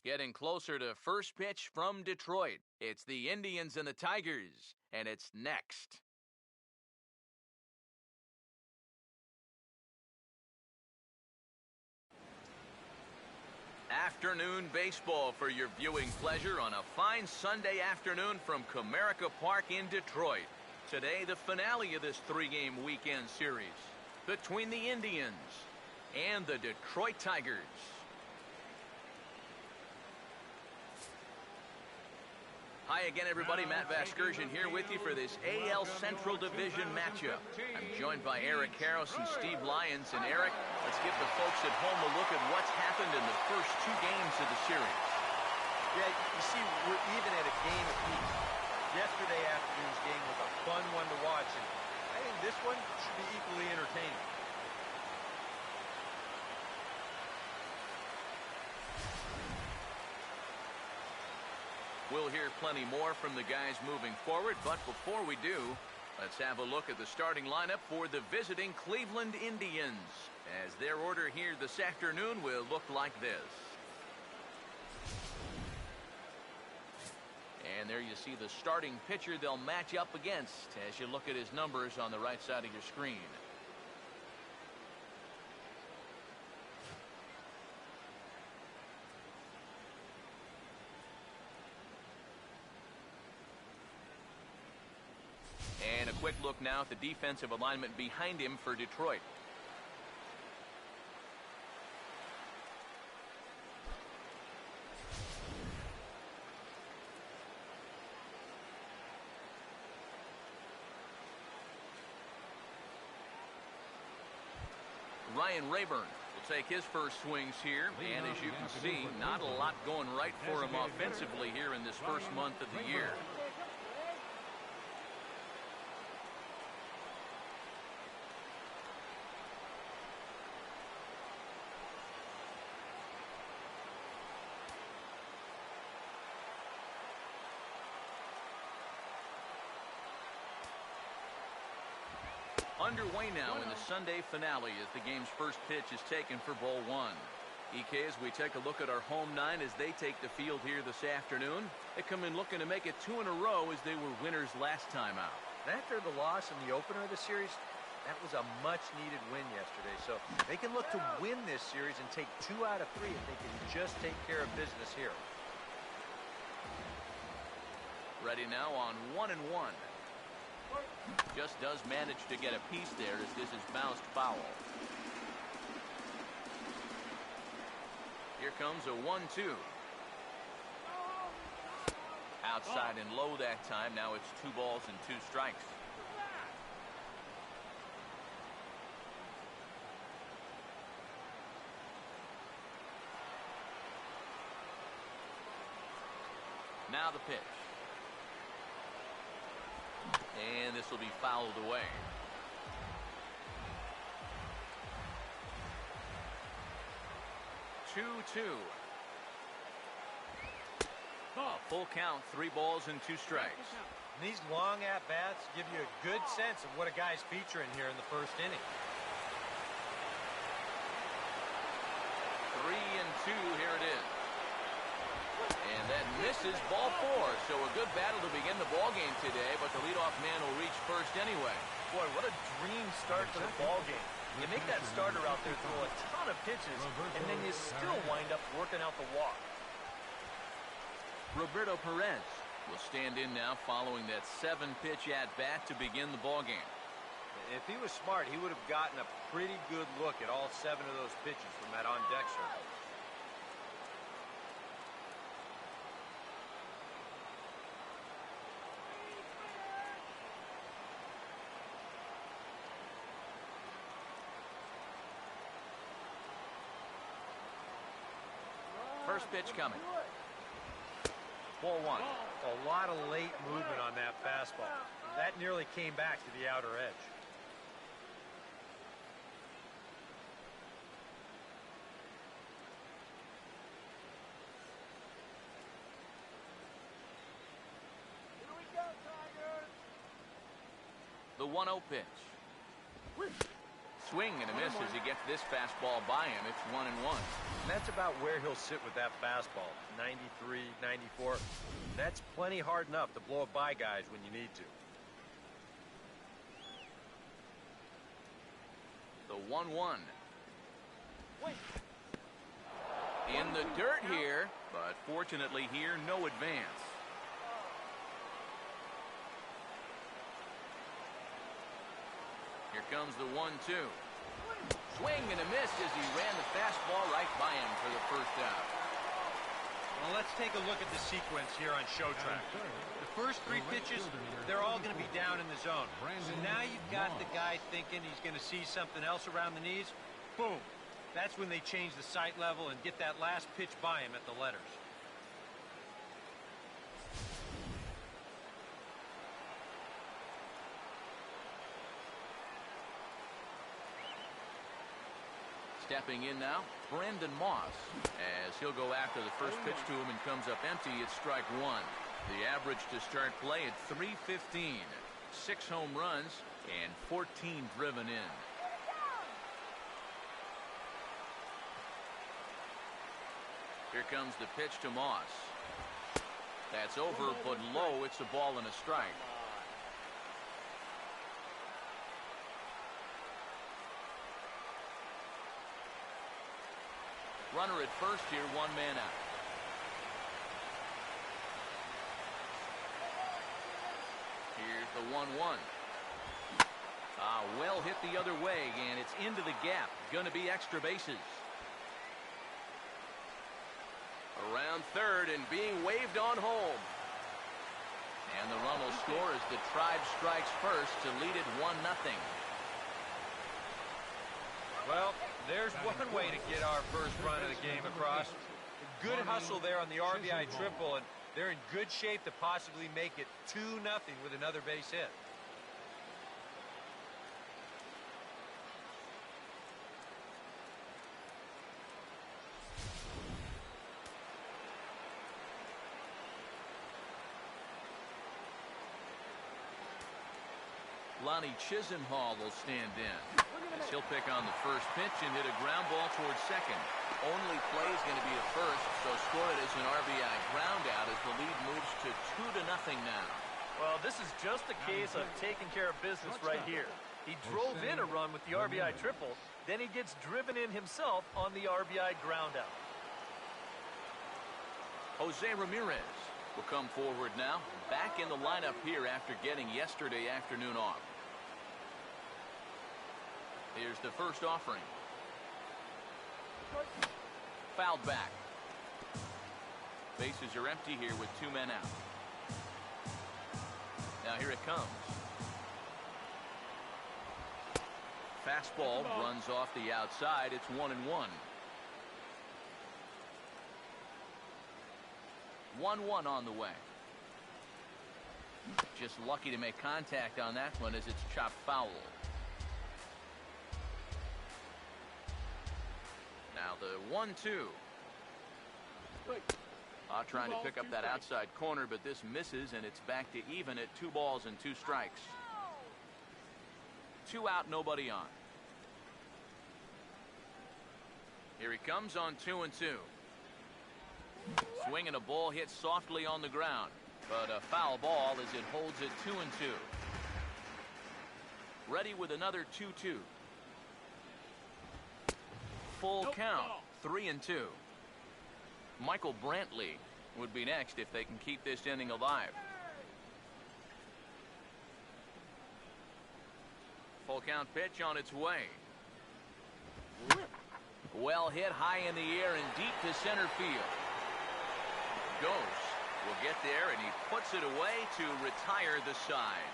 Getting closer to first pitch from Detroit. It's the Indians and the Tigers, and it's next. Afternoon baseball for your viewing pleasure on a fine Sunday afternoon from Comerica Park in Detroit. Today, the finale of this three-game weekend series between the Indians and the Detroit Tigers. Hi again, everybody. Matt Vasgersian here with you for this AL Central Division matchup. I'm joined by Eric Harris and Steve Lyons. And Eric, let's give the folks at home a look at what's happened in the first two games of the series. Yeah, you see, we're even at a game apiece. Yesterday afternoon's game was a fun one to watch, and I think this one should be equally entertaining. We'll hear plenty more from the guys moving forward, but before we do, let's have a look at the starting lineup for the visiting Cleveland Indians, as their order here this afternoon will look like this. And there you see the starting pitcher they'll match up against as you look at his numbers on the right side of your screen. And a quick look now at the defensive alignment behind him for Detroit. Ryan Rayburn will take his first swings here, and as you can see, not a lot going right for him offensively here in this first month of the year. Underway now in the Sunday finale as the game's first pitch is taken for ball one. EK, as we take a look at our home nine as they take the field here this afternoon, they come in looking to make it 2 in a row as they were winners last time out. After the loss in the opener of the series, that was a much-needed win yesterday. So they can look to win this series and take 2 out of 3 if they can just take care of business here. Ready now on 1-1. Just does manage to get a piece there as this is bounced foul. Here comes a 1-2. Outside and low that time. Now it's 2 balls and 2 strikes. Now the pitch. And this will be fouled away. Two. A full count, 3 balls and 2 strikes. And these long at-bats give you a good sense of what a guy's featuring here in the first inning. 3-2, here it is. And that misses ball 4. So a good battle to begin the ball game today, but the leadoff man will reach first anyway. Boy, what a dream start to the ball game. You make that starter out there throw a ton of pitches, and then you still wind up working out the walk. Roberto Perez will stand in now following that 7-pitch at-bat to begin the ball game. If he was smart, he would have gotten a pretty good look at all 7 of those pitches from that on-deck circle. First pitch coming. Ball 1. A lot of late movement on that fastball. That nearly came back to the outer edge. Here we go, Tigers. The 1-0 pitch. Swing and a miss as he gets this fastball by him. It's 1-1. And that's about where he'll sit with that fastball. 93, 94. That's plenty hard enough to blow it by guys when you need to. The 1-1. In the dirt here, but fortunately here, no advance. Here comes the 1-2. Swing and a miss as he ran the fastball right by him for the first out. Well, let's take a look at the sequence here on Showtrack. The first three pitches, they're all going to be down in the zone. So now you've got the guy thinking he's going to see something else around the knees. Boom. That's when they change the sight level and get that last pitch by him at the letters. Stepping in now, Brendan Moss, as he'll go after the first pitch to him and comes up empty. It's strike one. The average to start play at .315. 6 home runs and 14 driven in. Here comes the pitch to Moss. That's over, but low. It's a ball and a strike. Runner at first here, 1 man out. Here's the 1-1. Well hit the other way, and it's into the gap. Going to be extra bases. Around third and being waved on home. And the run will score as the Tribe strikes first to lead it 1-0. Well, there's one way to get our first run of the game across. Good hustle there on the RBI triple, and they're in good shape to possibly make it 2-0 with another base hit. Lonnie Chisenhall will stand in. As he'll pick on the first pitch and hit a ground ball towards second. Only play is going to be a first, so score it as an RBI ground out as the lead moves to 2-0 now. Well, this is just a case of taking care of business right here. He drove in a run with the RBI triple, then he gets driven in himself on the RBI ground out. Jose Ramirez will come forward now, back in the lineup here after getting yesterday afternoon off. Here's the first offering. Fouled back. Bases are empty here with 2 men out. Now here it comes. Fastball runs off the outside. It's 1-1. 1-1 on the way. Just lucky to make contact on that one as it's chopped foul. Now the 1-2. Trying to pick up that outside corner, but this misses, and it's back to even at 2 balls and 2 strikes. 2 out, nobody on. Here he comes on 2-2. Swinging a ball hit softly on the ground, but a foul ball as it holds it 2-2. Ready with another 2-2. Full count, 3-2. Michael Brantley would be next if they can keep this inning alive. Full count pitch on its way. Well hit high in the air and deep to center field. Ghost will get there, and he puts it away to retire the side.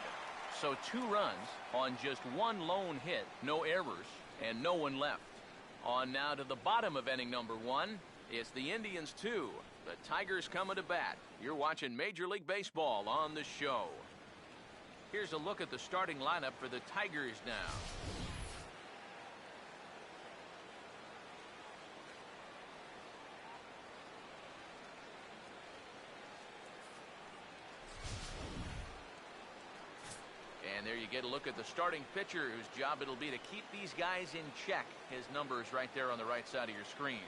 So 2 runs on just 1 lone hit, no errors, and no one left. On now to the bottom of inning number 1. It's the Indians 2. The Tigers coming to bat. You're watching Major League Baseball on the show. Here's a look at the starting lineup for the Tigers now. And there you get a look at the starting pitcher whose job it'll be to keep these guys in check. His number is right there on the right side of your screen.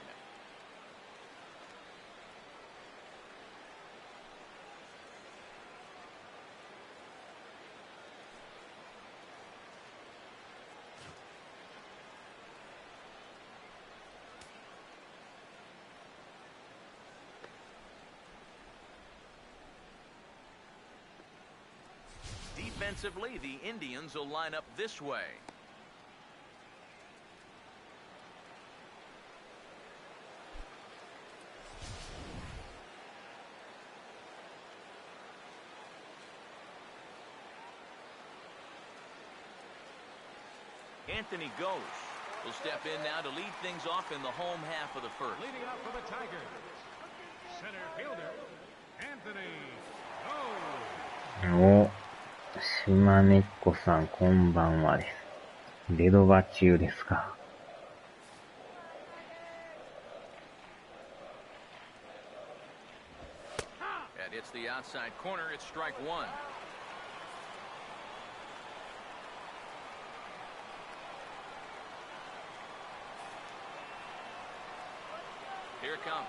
Defensively, the Indians will line up this way. Anthony goes. Will step in now to lead things off in the home half of the first. Leading out for the Tigers, center fielder, Anthony goes. 島根っこさん、こんばんはです。デドバ中ですか。And it's the outside corner. It's strike one. Here it comes.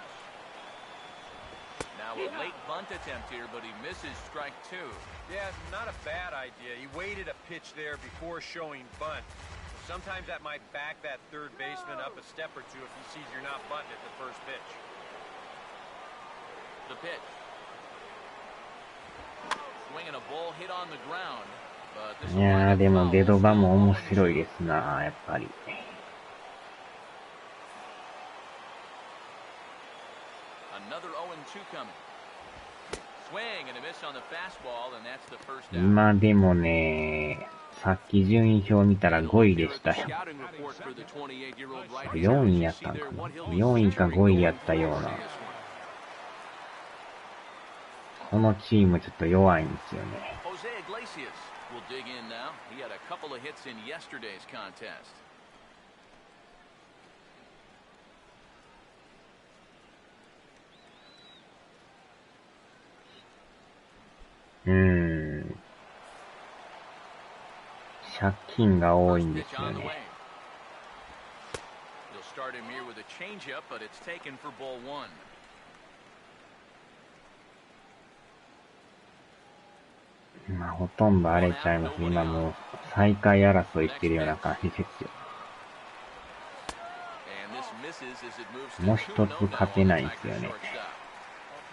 Now a late bunt attempt here, but he misses strike two. Yeah, not a bad idea. He waited a pitch there before showing bunt. Sometimes that might back that third baseman up a step or two if he sees you're not bunting at the first pitch. The pitch. Swinging a ball hit on the ground. But this いやー、でもデドバも面白いですな、やっぱり。Another 0-2 coming. Swing and a miss on the fastball, and that's the first out. 今でもね、さっき順位表見たら5位でしたよ。4位やったんかな。4位か5位やったような。このチームちょっと弱いんですよね。Will dig in now. He had a couple of hits in yesterday's contest. Hmm. 借金が多いんですよね。He'll start him here with a changeup, but it's taken for ball one. まあ、ほとんど荒れちゃいます。今もう最下位争いしてるような感じですよ。もう一つ勝てないんですよね。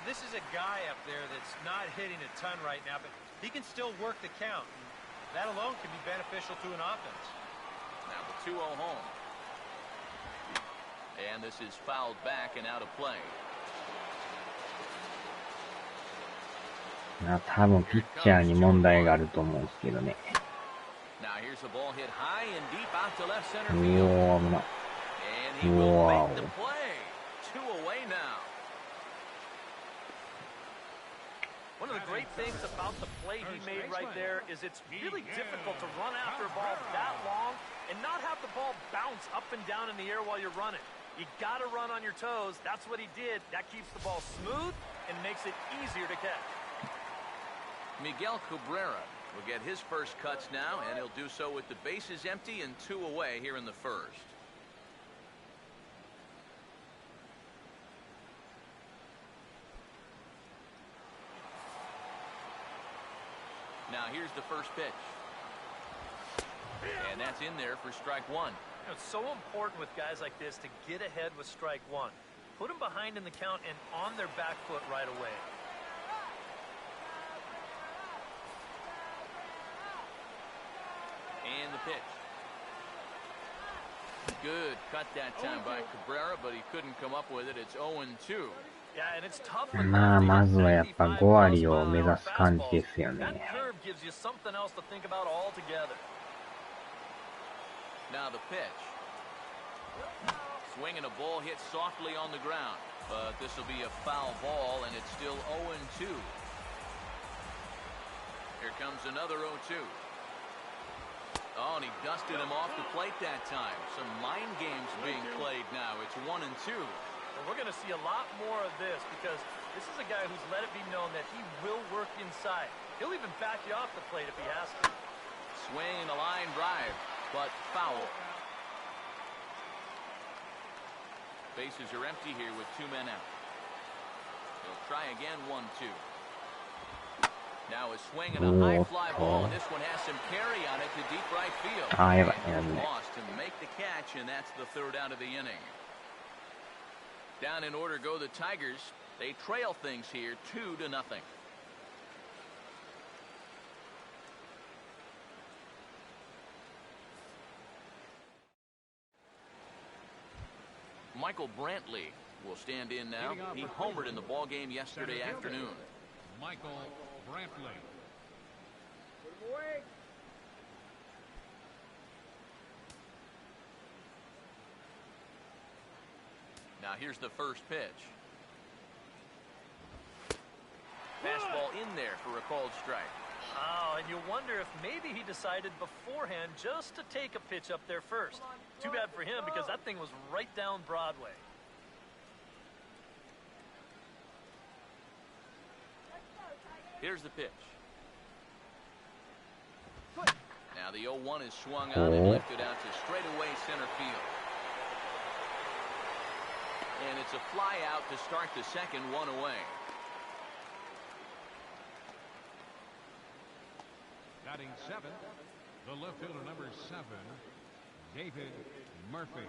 This is a guy up there that's not hitting a ton right now, but he can still work the count. That alone can be beneficial to an offense. Now the 2-0 home. And this is fouled back and out of play. 多分ピッチャーに問題があると思うんですけどね。おー、危な。おー。One of the great things about the play he made right there is it's really difficult to run after a ball that long and not have the ball bounce up and down in the air while you're running. You got to run on your toes. That's what he did. That keeps the ball smooth and makes it easier to catch. Miguel Cabrera will get his first cuts now, and he'll do so with the bases empty and 2 away here in the first. Now here's the first pitch. And that's in there for strike one. You know, it's so important with guys like this to get ahead with strike one. Put them behind in the count and on their back foot right away. And the pitch. Good cut that time by Cabrera, but he couldn't come up with it. It's 0-2. まあ、まずはやっぱ5割を目指す感じですよね。Now the pitch. Swinging a ball hit softly on the ground, but this will be a foul ball, and it's still 0-2. Here comes another 0-2. Oh, and he dusted him off the plate that time. Some mind games being played now. It's 1-2. Well, we're going to see a lot more of this because this is a guy who's let it be known that he will work inside. He'll even back you off the plate if he has to. Swing and a line drive, but foul. Bases are empty here with 2 men out. He'll try again, 1-2. Now a swing and a high fly ball, and this one has some carry on it to deep right field. Lost to make the catch, and that's the 3rd out of the inning. Down in order go the Tigers. They trail things here 2-0. Michael Brantley will stand in now. He homered in the ball game yesterday afternoon. Michael Brantley. Now here's the first pitch. Fastball in there for a called strike. Oh, and you wonder if maybe he decided beforehand just to take a pitch up there first. Too bad for him because that thing was right down Broadway. Here's the pitch. Now the 0-1 is swung on and lifted out to straightaway center field. And it's a fly out to start the second, 1 away. Batting 7th, the left fielder number 7, David Murphy.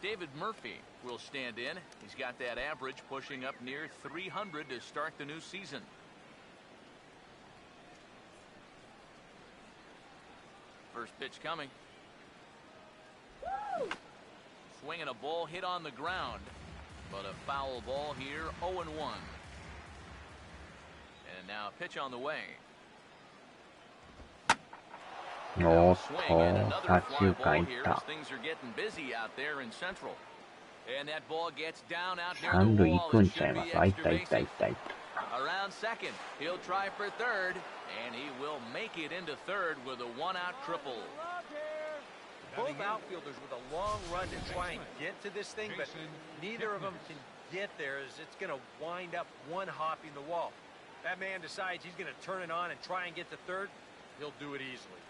David Murphy will stand in. He's got that average pushing up near 300 to start the new season. First pitch coming. Swinging a ball hit on the ground, but a foul ball here, 0-1. And now a pitch on the way. Now a swing and another fly ball here as things are getting busy out there in Central. And that ball gets down out near the wall. It should be extra bases. Around second, he'll try for third, and he will make it into third with a 1-out triple. Both outfielders with a long run to try and get to this thing, but neither of them can get there as it's going to wind up one hopping the wall. That man decides he's going to turn it on and try and get to third. He'll do it easily.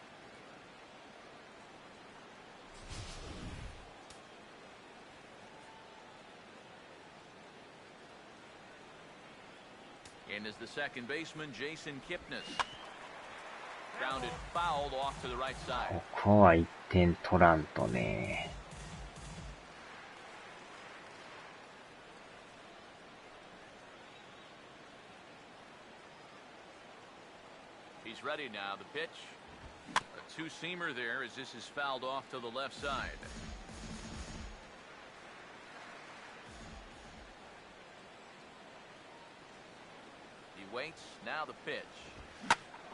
And is the second baseman, Jason Kipnis. Grounded fouled off to the right side. ここは1点取らんとね。He's ready now. The pitch. A two-seamer there as this is fouled off to the left side. He waits. Now the pitch.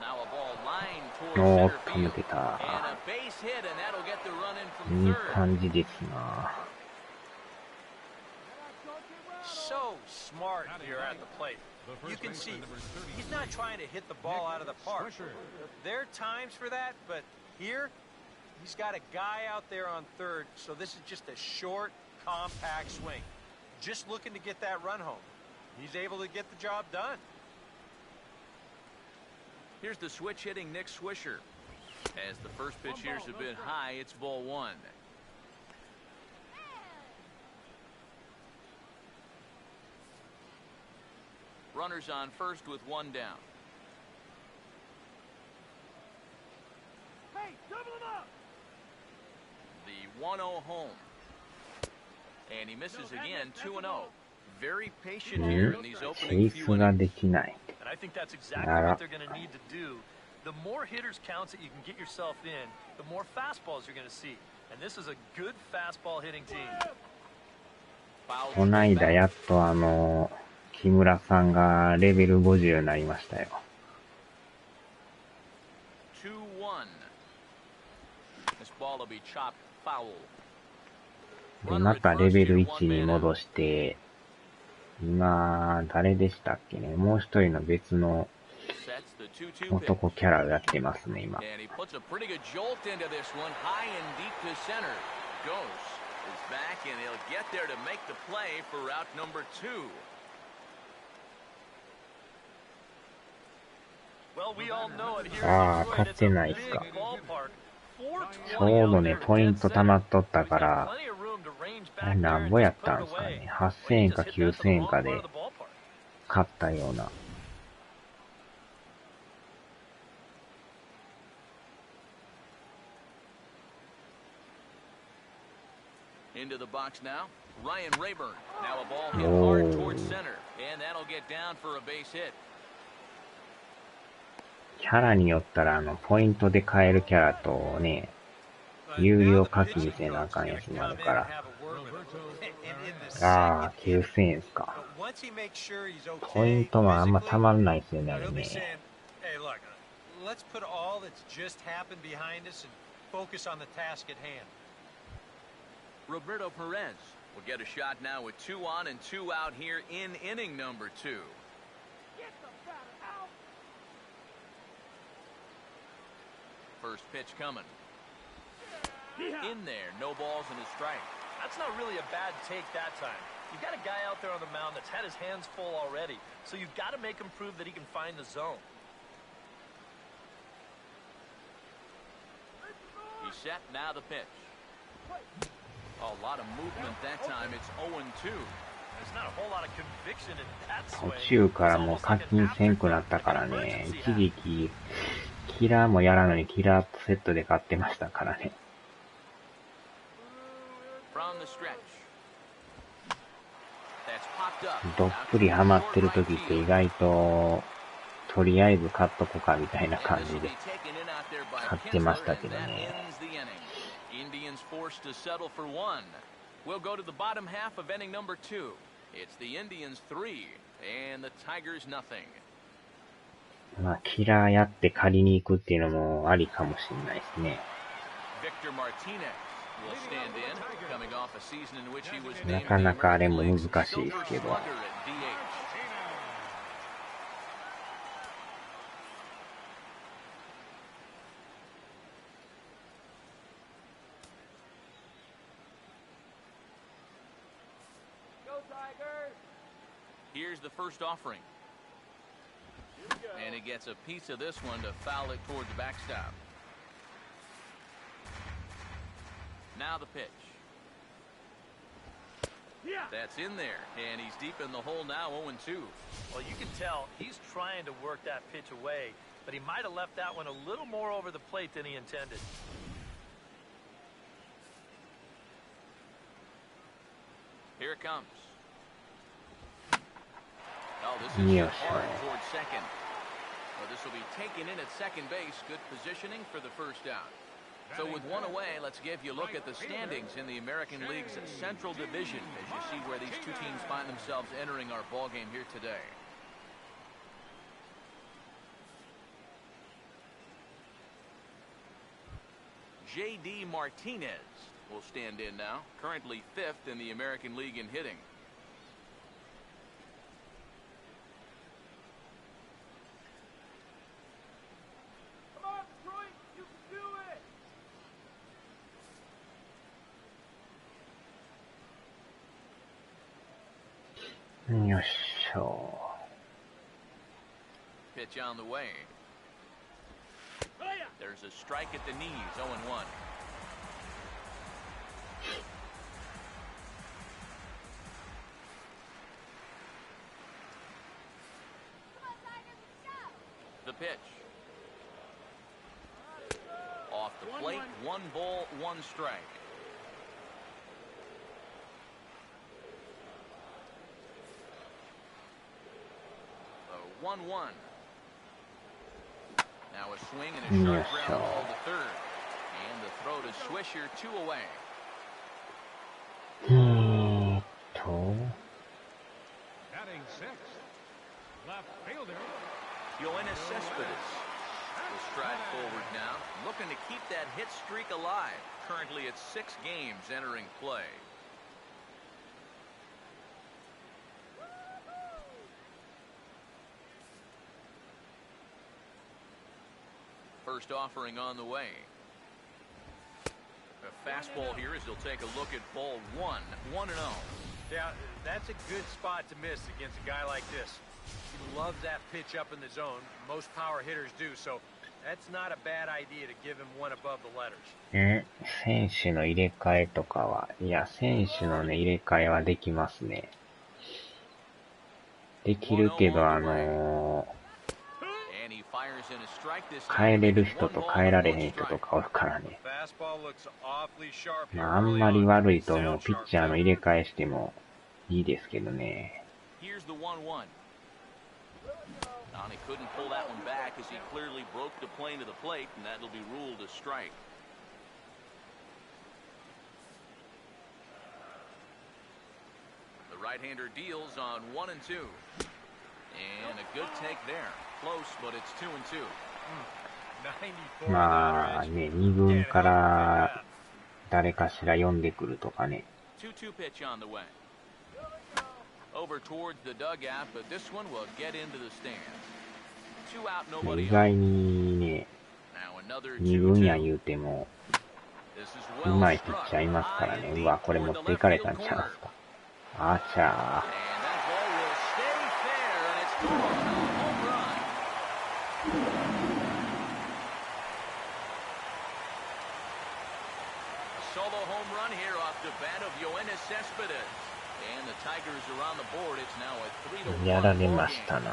Now a ball lined towards center field. And a base hit, and that'll get the run in from third. いい感じですな。So smart here at the plate. You can see he's not trying to hit the ball out of the park. There are times for that, but here he's got a guy out there on third, so this is just a short, compact swing. Just looking to get that run home. He's able to get the job done. Here's the switch-hitting Nick Swisher. As the first pitch here's a bit high, it's ball one. Runners on first with one down. Hey, double him up! The 1-0 home. And he misses again, 2-0. Very patient here in these opening few innings. And I think that's exactly what they're going to need to do. The more hitters counts that you can get yourself in, the more fastballs you're going to see. And this is a good fastball hitting team. こないだやっと木村さんがレベル50になりましたよ。2-1. This ball will be chopped foul. で、またレベル1に戻して、今、誰でしたっけね。もう一人の別の男キャラをやってますね、今。Well, we all know it here ああ、 in 勝 Detroit. っ It's て a ないっ big すか。 ballpark. ちょうどね、ポイント溜まっとったか We've got ら、 plenty of room to range あれ back な there ん and ぼや just っ put たん it ですか away. ね。 Well, 8000 you 円 just か hit that to the 9000円 wrong か part で of the ballpark. 勝ったような。Into the box now. Ryan Rayburn. Now a ball hit hard towards center. And that'll get down for a base hit. キャラによったら、ポイントで買えるキャラとね、有料課金せなあかんやつもあるから。ああ、9000円ですか。ポイントもあんまたまらないですよね、あれね。Hey, look, let's put all that's just happened behind us and focus on the task at hand. Roberto Perez will get a shot now with 2 on and 2 out here in inning number 2. First pitch coming. In there, no balls and a strike. That's not really a bad take that time. You've got a guy out there on the mound that's had his hands full already, so you've got to make him prove that he can find the zone. He's set, now the pitch. A lot of movement that time. It's 0-2. There's not a whole lot of conviction in that 途 swing. 中からもう課金せんくなったからね、一時期、キラーもやらないキラーセットで買ってましたからね。From the stretch. That's popped up. どっぷりハマってる時って意外と、とりあえず買っとこかみたいな感じで買ってましたけどね。Indians forced to settle for 1. We'll go to the bottom half of inning number 2. It's the Indians 3 and the Tigers nothing. まあ、キラーやって借りに行くっていうのもありかもしれないですね。Victor Martinez will stand in, coming off a season in which he was な named か the なかあれ American も League's 難しい Silver ですけ Slugger ど。 at DH. Here's the first offering. And he gets a piece of this one to foul it toward the backstop. Now the pitch. That's in there, and he's deep in the hole now, 0-2. Well, you can tell he's trying to work that pitch away, but he might have left that one a little more over the plate than he intended. Here it comes. Oh, this is Yes, hard sir. towards second. Well, this will be taken in at second base. Good positioning for the first out. So with 1 away, let's give you a look at the standings in the American League's Central Division as you see where these two teams find themselves entering our ball game here today. J.D. Martinez will stand in now, currently 5th in the American League in hitting. Pitch on the way. There's a strike at the knees, 0-1. The pitch. Off the plate, 1 ball, 1 strike. So 1-1. Now a swing and a sharp ground ball to third. And the throw to Swisher, 2 away. Batting 6th, left fielder. Yoenis Cespedes will stride forward now, looking to keep that hit streak alive. Currently at 6 games entering play. First offering on the way. A fastball here as he'll take a look at ball 1, 1-0. Yeah, that's a good spot to miss against a guy like this. He loves that pitch up in the zone. Most power hitters do, so that's not a bad idea to give him one above the letters. 選手の入れ替えとかは、いや、選手のね、入れ替えはできますね。できるけど、変えれる人と変えられへん人とかおるからね。まあ、あんまり悪いと思うピッチャーの入れ替えしてもいいですけどね。He couldn't pull that one back as he clearly broke the plane to the plate, and that'll be ruled a strike. The right-hander deals on 1 and 2. And a good take there. Close, but it's 2 and 2. まあね、2軍から誰かしら呼んでくるとかね。2-2 pitch on the way. Over towards the dugout, but this one will get into the stands. 2 out, nobody. 意外にね、2軍や言うても、うまいピッチャーいますからね。うわ、これ持っていかれたんちゃうんすか。あちゃー。やられましたな。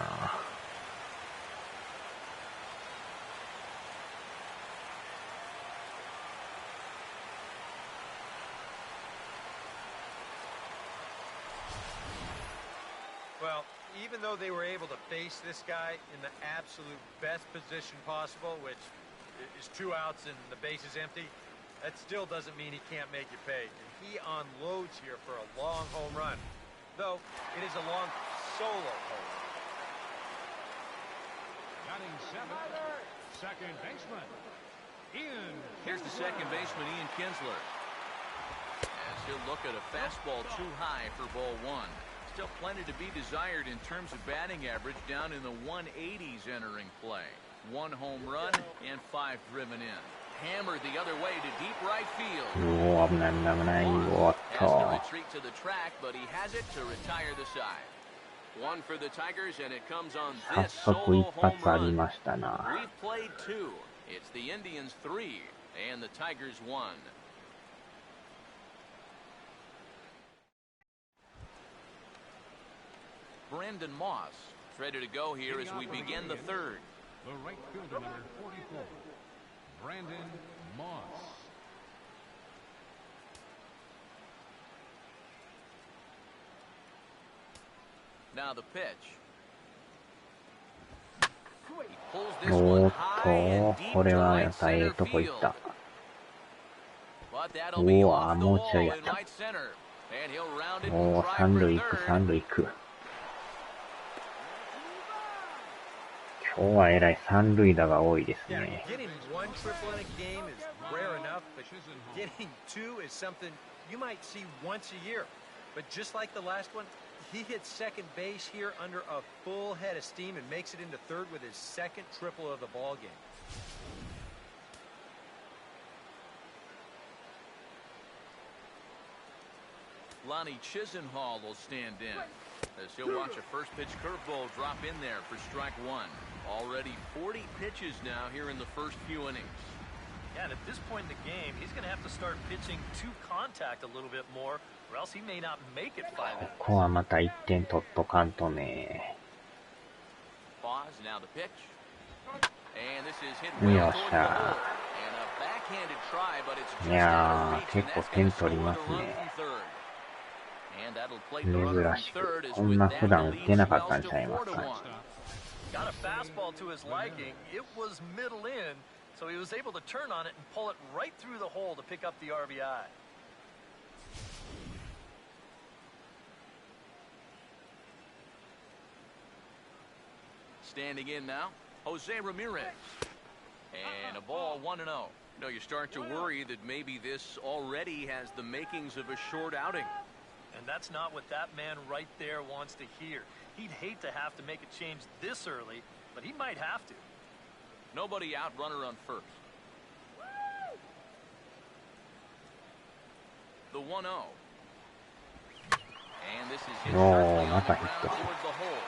Well, even though they were able to face this guy in the absolute best position possible, which is 2 outs and the base is empty, that still doesn't mean he can't make you pay. And he unloads here for a long home run, though it is a long solo home run. Batting 7th, second baseman, Ian. Here's the second baseman, Ian Kinsler. As he'll look at a fastball too high for ball 1. Still plenty to be desired in terms of batting average, down in the 180s entering play. 1 home run and 5 driven in. Hammered the other way to deep right field. Has to retreat to the track, but he has it to retire the side. 1 for the Tigers, and it comes on this solo home run. We've played 2. It's the Indians 3 and the Tigers 1. Brandon Moss ready to go here as we begin the 3rd. The right fielder, number 44, Brandon Moss. Now the pitch. He pulls this one high and deep to right center field. But that'll be off the wall in right center, and he'll round it and try for 3rd. 今日はえらい三塁打が多いですね。Getting 1 triple in a game is rare enough, but getting 2 is something you might see once a year. But just like the last one, he hits second base here under a full head of steam and makes it into 3rd with his 2nd triple of the ball game. Lonnie Chisenhall will stand in as he'll watch a first pitch curveball drop in there for strike 1. Already 40 pitches now here in the first few innings. Yeah, and at this point in the game, he's going to have to start pitching to contact a little bit more, or else he may not make it 5 innings. ここはまた1点取っとかんとね。 Pause, now the pitch. And this is hit well toward the hole. And a backhanded try, but it's just out of reach. 結構点取りますね。珍しく、こんな普段打ってなかったんちゃいますか。Got a fastball to his liking. It was middle in, so he was able to turn on it and pull it right through the hole to pick up the RBI. Standing in now, Jose Ramirez. And a ball 1-0. You know, you start to worry that maybe this already has the makings of a short outing. And that's not what that man right there wants to hear. He'd hate to have to make a change this early, but he might have to. Nobody out, runner on first. The 1-0. And this is his first towards the hole.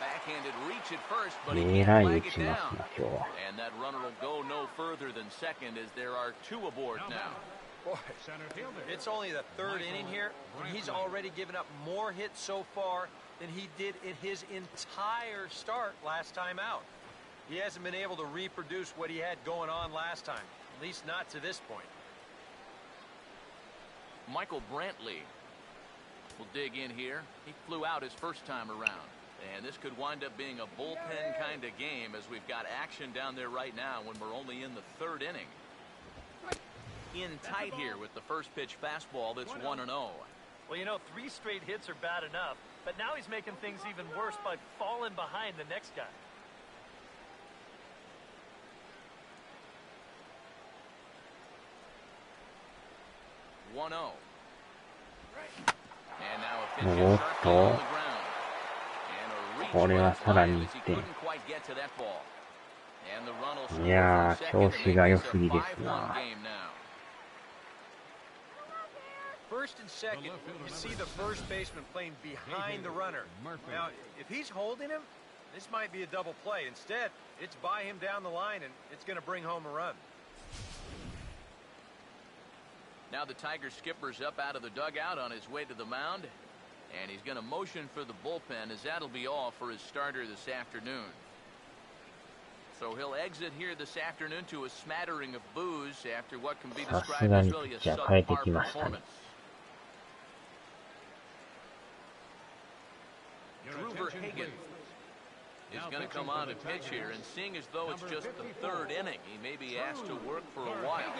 Backhand reach at first, but え he らい can't 打 flag ち it ま down. すな、今日は。 And that runner will go no further than second as there are 2 aboard now. Boy, it's only the 3rd inning here, and he's already given up more hits so far than he did in his entire start last time out. He hasn't been able to reproduce what he had going on last time, at least not to this point. Michael Brantley will dig in here. He flew out his first time around. And this could wind up being a bullpen kind of game as we've got action down there right now when we're only in the 3rd inning. In tight here with the first pitch fastball that's 1-0. Well, you know, 3 straight hits are bad enough, but now he's making things even worse by falling behind the next guy. And now a pitch お hit っ sharply と、 on the ground. And a reach これは was さら high に as 1 he 点。 couldn't quite get to that ball. And the run will い score や from ー、 second 調 to 子 make が良 this す a ぎです 5-1 な。 game now. First and second, you see the first baseman playing behind the runner. Now, if he's holding him, this might be a double play. Instead, it's by him down the line, and it's going to bring home a run. Now the Tiger skipper's up out of the dugout on his way to the mound. And he's going to motion for the bullpen as that'll be all for his starter this afternoon. So he'll exit here this afternoon to a smattering of boos after what can be さす described が as に really ピ a ッチャー変えて subpar きましたね。 performance. Gruber Hagen is going to come on and pitch here, and seeing as though it's just the 3rd inning, he may be asked to work for a while.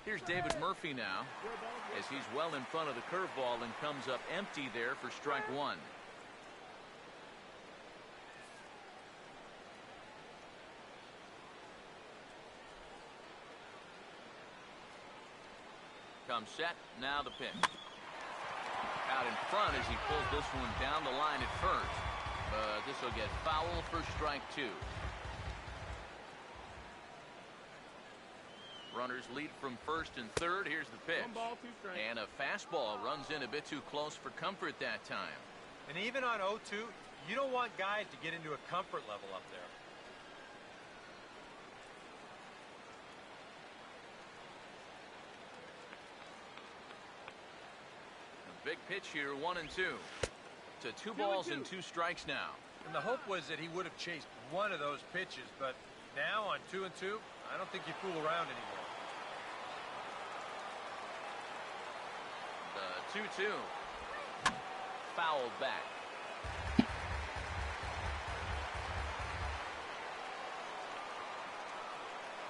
Here's David Murphy now, as he's well in front of the curveball and comes up empty there for strike 1. Comes set, now the pitch. Out in front as he pulls this one down the line at first. But this will get foul for strike 2. Runners lead from first and third. Here's the pitch. And a fastball runs in a bit too close for comfort that time. And even on 0-2, you don't want guys to get into a comfort level up there. A big pitch here, 1-2. To 2 balls and 2 strikes now. And the hope was that he would have chased one of those pitches, but now on 2-2, I don't think you fool around anymore. The 2-2. Fouled back.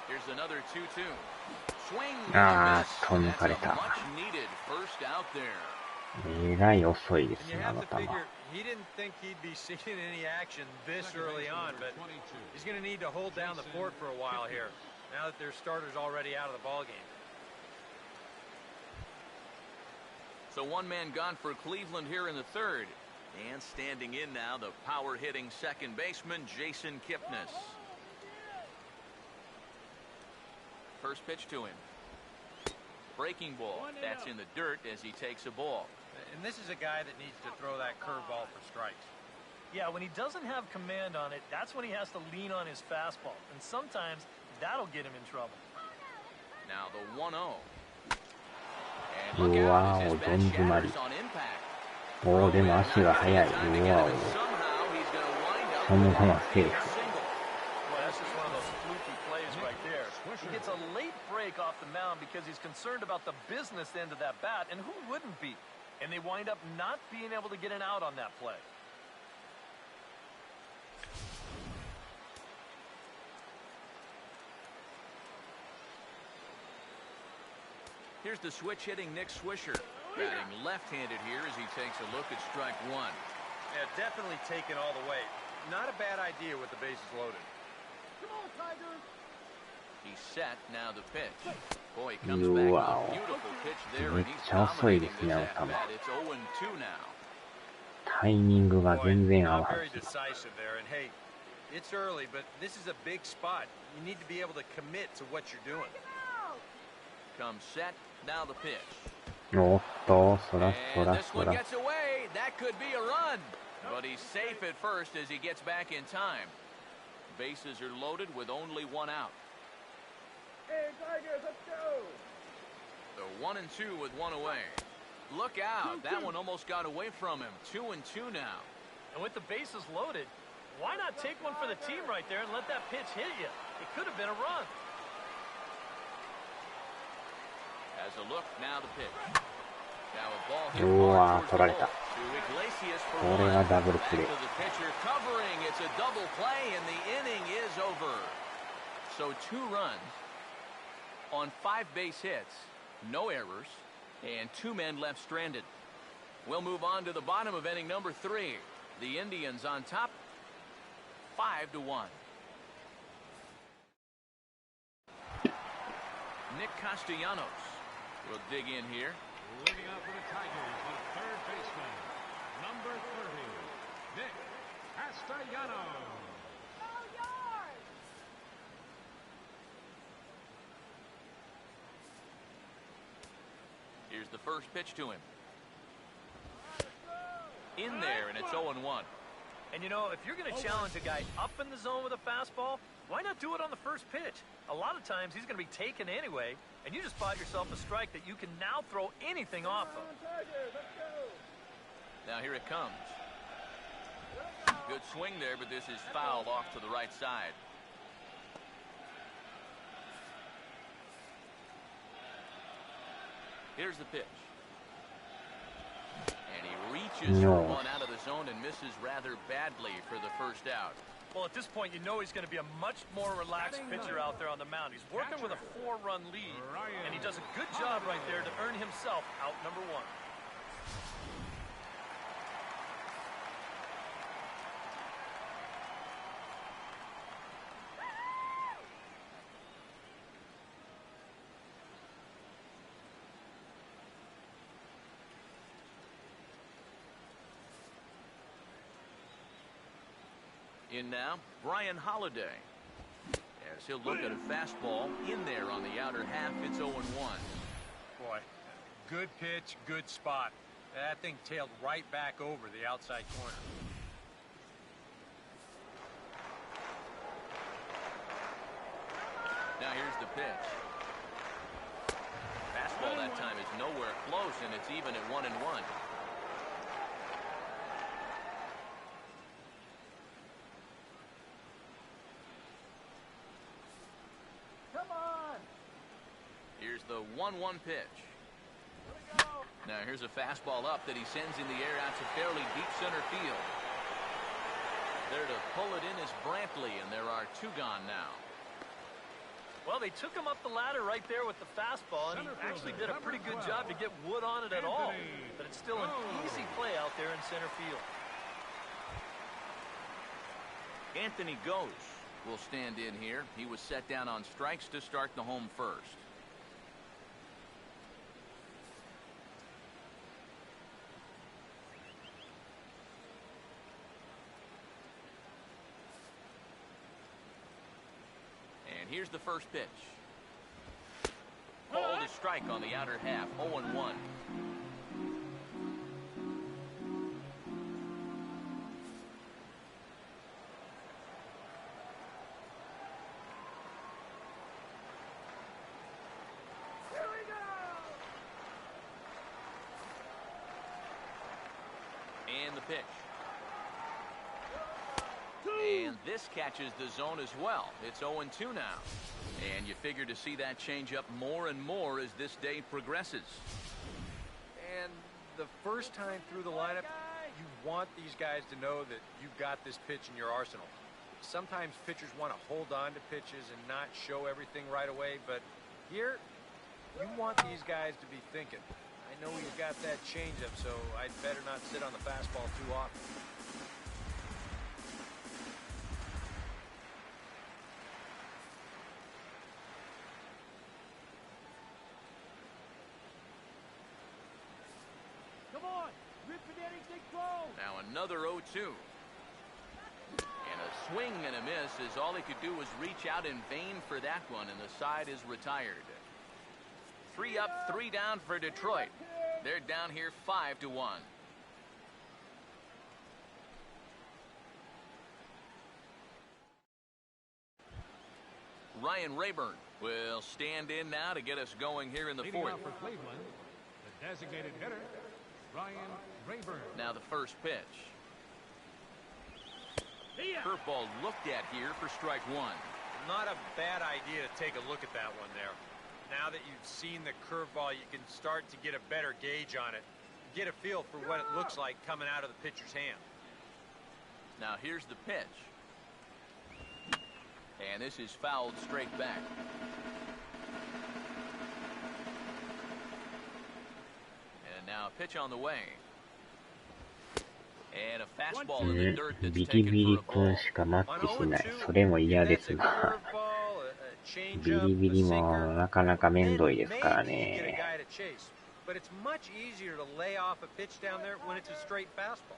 Here's another 2-2. Swing and a miss. That's a much needed first out there. えらい遅いです And you ね、あ have の to 球。 figure he didn't think he'd be seeing any action this early on, but he's going to need to hold down the fort for a while here, now that their starter's already out of the ballgame. So 1 man gone for Cleveland here in the 3rd. And standing in now, the power-hitting second baseman, Jason Kipnis. First pitch to him. Breaking ball. That's in the dirt as he takes a ball. And this is a guy that needs to throw that curveball for strikes. Yeah, when he doesn't have command on it, that's when he has to lean on his fastball. And sometimes that'll get him in trouble. Now the 1-0. うわーお、どん詰まり。おー、でも足が速い。うわお。そのままセーフ。Well, that's just one of those fluky plays right there. He gets a late break off the mound because he's concerned about the business end of that bat, and who wouldn't be? And they wind up not being able to get an out on that play. Here's the switch-hitting Nick Swisher. Batting left-handed here as he takes a look at strike 1. Yeah, definitely taken all the way. Not a bad idea with the bases loaded. Come on, Tigers! He's set, now the pitch. Boy, he comes back with a beautiful pitch there, and he's dominating this at-bat. It's 0-2 now. タイミングが全然合わない。 It's early, but this is a big spot. You need to be able to commit to what you're doing. Comes set. Now the pitch. おっと、そら And そら this そ one ら。 gets away. That could be a run. But he's safe at first as he gets back in time. Bases are loaded with only one out. Hey, Tigers, let's go! So 1 and 2 with one away. Look out. That one almost got away from him. 2 and 2 now. And with the bases loaded, why not take one for the team right there and let that pitch hit you? It could have been a run. As a look, now the pitch. Now a ball hit うわ hard ー、取られ towards た。 the goal. To Iglesias for これ one. がダブルプレ Back ー。 to the pitcher covering. It's a double play, and the inning is over. So 2 runs on 5 base hits, no errors, and 2 men left stranded. We'll move on to the bottom of inning number 3. The Indians on top, 5-1. Nick Castellanos will dig in here. Leading out for the Tigers, the third baseman, number 30, Nick Castellanos. Here's the first pitch to him. In there, and it's 0-1. And you know, if you're going to challenge a guy up in the zone with a fastball, why not do it on the first pitch? A lot of times he's going to be taken anyway, and you just bought yourself a strike that you can now throw anything off of. Now here it comes. Good swing there, but this is fouled off to the right side. Here's the pitch. And he reaches for one out of the zone and misses rather badly for the first out. Well, at this point, you know he's going to be a much more relaxed pitcher out there on the mound. He's working with a 4-run lead, and he does a good job right there to earn himself out number 1. In now, Brian Holiday. As he'll look at a fastball in there on the outer half, it's 0-1. Boy, good pitch, good spot. That thing tailed right back over the outside corner. Now here's the pitch. Fastball that time is nowhere close, and it's even at 1-1. Here's the 1-1 pitch. Now here's a fastball up that he sends in the air out to fairly deep center field. There to pull it in is Brantley, and there are 2 gone now. Well, they took him up the ladder right there with the fastball, and he actually did a pretty good job to get wood on it at all. But it's still an easy play out there in center field. Anthony Gose will stand in here. He was set down on strikes to start the home first. And here's the first pitch. Called a strike on the outer half, 0-1. And the pitch. And this catches the zone as well. It's 0-2 now. And you figure to see that change up more and more as this day progresses. And the first time through the lineup, you want these guys to know that you've got this pitch in your arsenal. Sometimes pitchers want to hold on to pitches and not show everything right away, but here, you want these guys to be thinking, I know you've got that changeup, so I'd better not sit on the fastball too often. Come on, rip it anything close. Now another 0-2. And a swing and a miss is all he could do was reach out in vain for that one, and the side is retired. 3 up, 3 down for Detroit. They're down here 5-1. Ryan Rayburn will stand in now to get us going here in the Leading fourth. off for Cleveland, the designated hitter, Ryan Rayburn. Now the first pitch. Curveball looked at here for strike one. Not a bad idea to take a look at that one there. Now that you've seen the curveball, you can start to get a better gauge on it. Get a feel for what it looks like coming out of the pitcher's hand. Now here's the pitch. And this is fouled straight back. And now a pitch on the way. And a fastball in the dirt that's ビリ taken ビリ for a 君 ball. しか待ってしない。それも嫌ですな。ビリビリもなかなかめんどいですからね。But it's much easier to lay off a pitch down there when it's a straight fastball.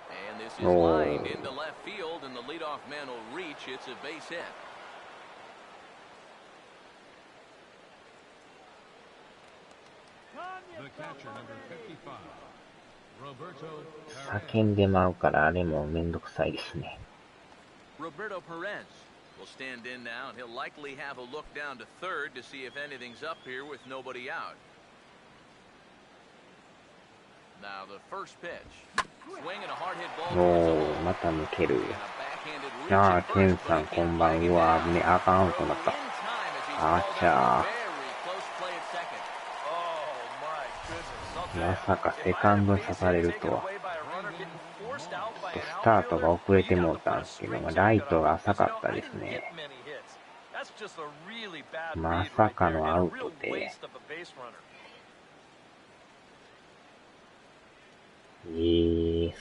And this is lined into left field, and the leadoff man will reach. It's a base hit. The catcher, number 55, Roberto 叫んでまうからあれもめんどくさいですね。Roberto Perez will stand in now, and he'll likely have a look down to third to see if anything's up here with nobody out. Now the first pitch. Swing and a hard hit ball. おー、また抜ける。ああ、ケンさんこんばんは。うわ、ね、あかんアウトになった。あちゃー。まさかセカンドに刺されるとは。スタートが遅れてもうたんですけど、ライトが浅かったですね。まさかのアウトで。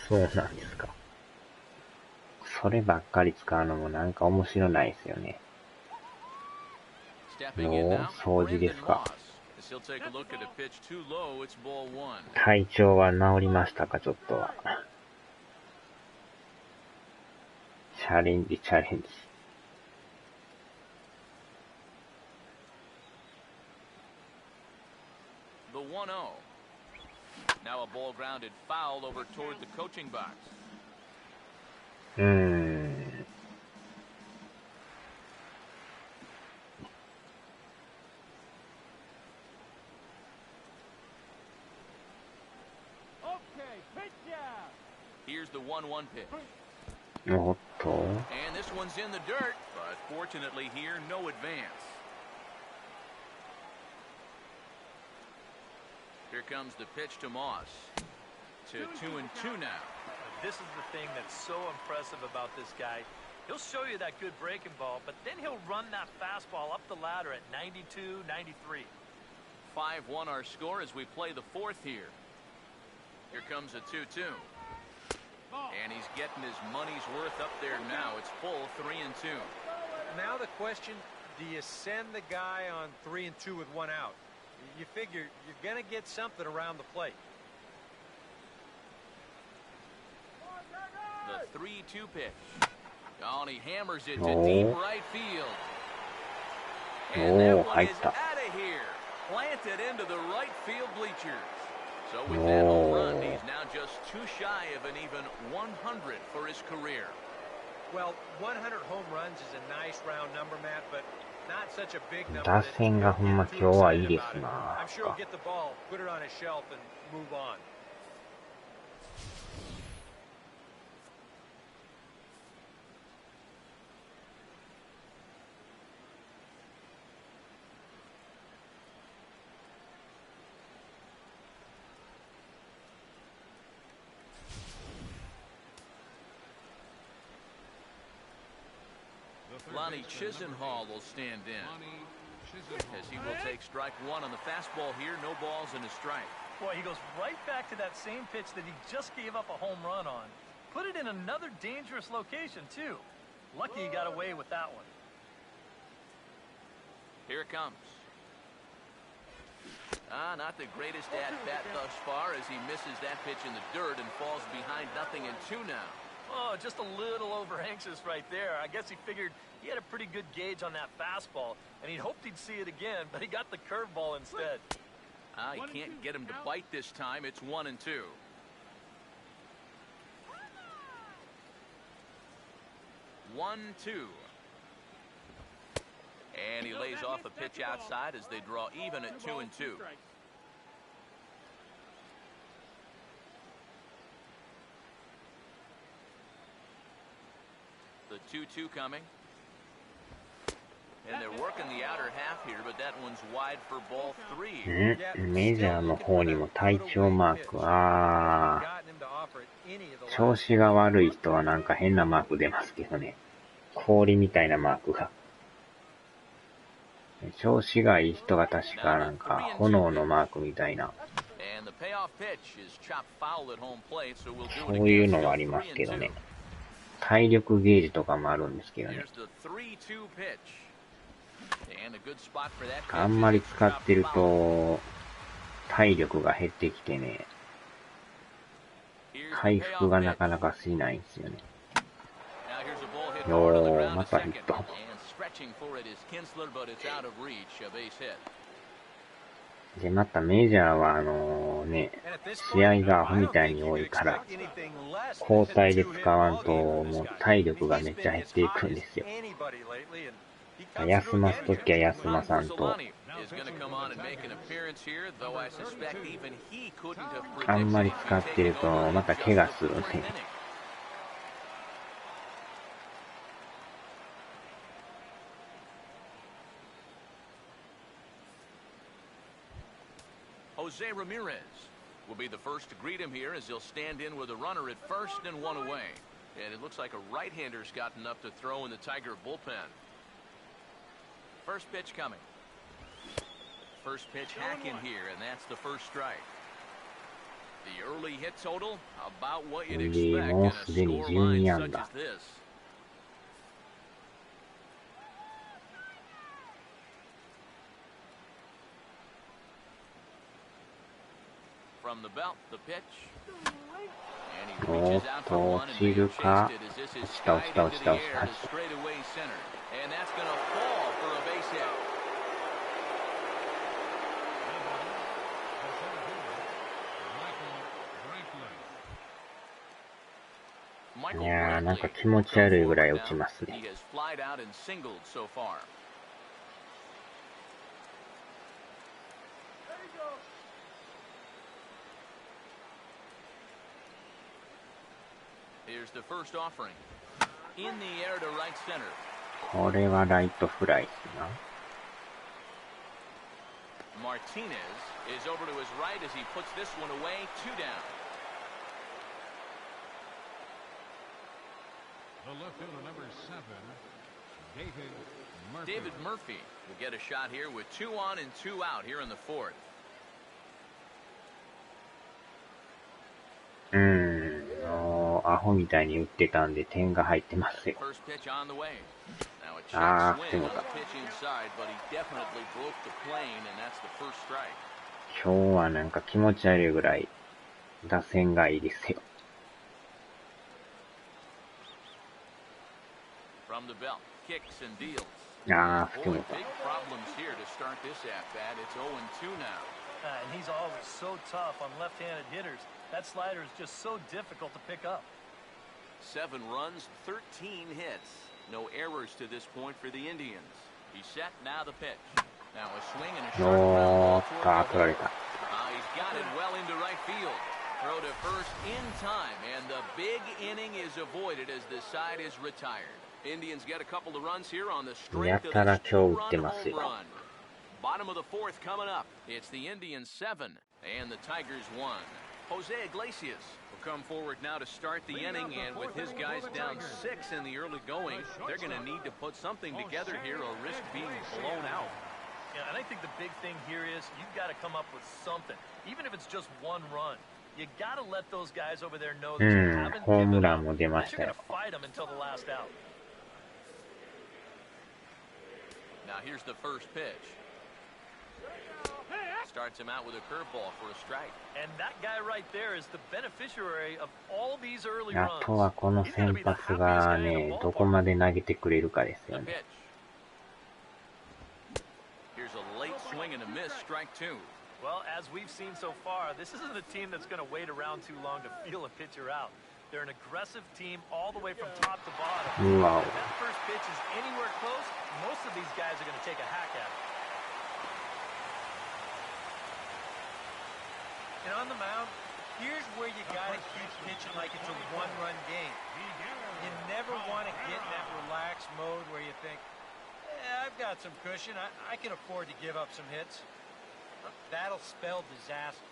そうなんですか。そればっかり使うのもなんか面白ないですよね。の掃除ですか。体調は治りましたか、ちょっとは。チャレンジ。The 1-0. Now a ball grounded foul over toward the coaching box. Here's the 1-1 pitch. And this one's in the dirt, but fortunately here, no advance. Here comes the pitch to Moss. To 2-2 now. This is the thing that's so impressive about this guy. He'll show you that good breaking ball, but then he'll run that fastball up the ladder at 92, 93. 5-1 our score as we play the fourth here. Here comes a 2-2. And he's getting his money's worth up there now. It's full 3-2. Now the question, do you send the guy on 3-2 with one out? You figure you're going to get something around the plate. The 3-2 pitch. Oh, and he hammers it to deep right field. And that one is out of here. Planted into the right field bleachers. So with that home run, he's now just too shy of an even 100 for his career. Well, 100 home runs is a nice round number, Matt, but not such a big number. 打線がほんま今日はいいですな。 I'm sure he'll get the ball, put it on his shelf, and move on. Lonnie Chisenhall will stand in as he will take strike one on the fastball here. No balls and a strike. Boy, he goes right back to that same pitch that he just gave up a home run on. Put it in another dangerous location, too. Lucky he got away with that one. Here it comes. Not the greatest at-bat thus far as he misses that pitch in the dirt and falls behind 0-2 now. Oh, just a little over-anxious right there. I guess he figured he had a pretty good gauge on that fastball, and he'd hoped he'd see it again, but he got the curveball instead. He can't get him to bite this time. It's 1-2. 1-2. And he lays off a pitch outside as they draw even at 2-2. The 2-2 coming. And they're working the outer half here, but that one's wide for ball 3. メジャーの方にも体調マーク。調子が悪い人はなんか変なマーク出ますけどね。氷みたいなマークが。調子がいい人が確かなんか炎のマークみたいな。そういうのはありますけどね。体力ゲージとかもあるんですけどね。あんまり使ってると体力が減ってきてね、回復がなかなかしないんですよね。またヒット。で、またメジャーは試合がアホみたいに多いから、交代で使わんともう体力がめっちゃ減っていくんですよ。休ますときは休まさんと、あんまり使ってるとまた怪我するね。Jose Ramirez will be the first to greet him here as he'll stand in with a runner at first and one away. And it looks like a right-hander's gotten up to throw in the Tiger bullpen. First pitch coming. First pitch hack in here, and that's the first strike. The early hit total, about what you'd expect in a scoreline such as this. From the belt, the pitch. And he reaches out for one and makes it as this is skied into the air to straightaway center. And that's going to fall for a base hit. Michael いやー、なんか気持ち悪いぐらい落ちますね。 He has flied out and singled so far. Here's the first offering. In the air to right center. これはライトフライですな。Martinez is over to his right as he puts this one away, 2 down. The left fielder, number 7, David Murphy will get a shot here with 2 on and 2 out here in the 4th. アホみたいに打ってたんで点が入ってますよ。First pitch on the way. Now a check swing on the pitch inside, but he definitely broke the plane, and that's the first strike. 今日はなんか気持ち悪いぐらい打線がいいですよ。From the belt, kicks and deals. 福本。 Big problems here to start this at bat. It's 0-2 now. And he's always so tough on left-handed hitters. That slider is just so difficult to pick up. 7 runs, 13 hits. No errors to this point for the Indians. He's set, now the pitch. Now a swing and a short ground ball toward the hole. He's got it well into right field. Throw to first in time, and the big inning is avoided as the side is retired. Indians get a couple of runs here on the strength of this 2-run home run. Bottom of the 4th coming up. It's the Indians 7 and the Tigers 1. Jose Iglesias will come forward now to start the inning, and with his guys down 6 in the early going, they're going to need to put something together here or risk being blown out. Yeah, and I think the big thing here is you've got to come up with something, even if it's just 1 run. You got to let those guys over there know that you haven't given up. You're going to fight them until the last out. Now here's the first pitch. Starts him out with a curveball for a strike. And that guy right there is the beneficiary of all these early あ runs. とはこの先発がね、どこまで投げてくれるかですよ The ね。 pitch. Here's a late swing and a miss, strike two. Well, as we've seen so far, this isn't a team that's going to wait around too long to feel a pitcher out. They're an aggressive team all the way from top to bottom. Wow. If that first pitch is anywhere close, most of these guys are going to take a hack at it. And on the mound, here's where you got to keep pitching like it's a one-run game. You never want to get in that relaxed mode where you think, yeah, I've got some cushion. I can afford to give up some hits. That'll spell disaster.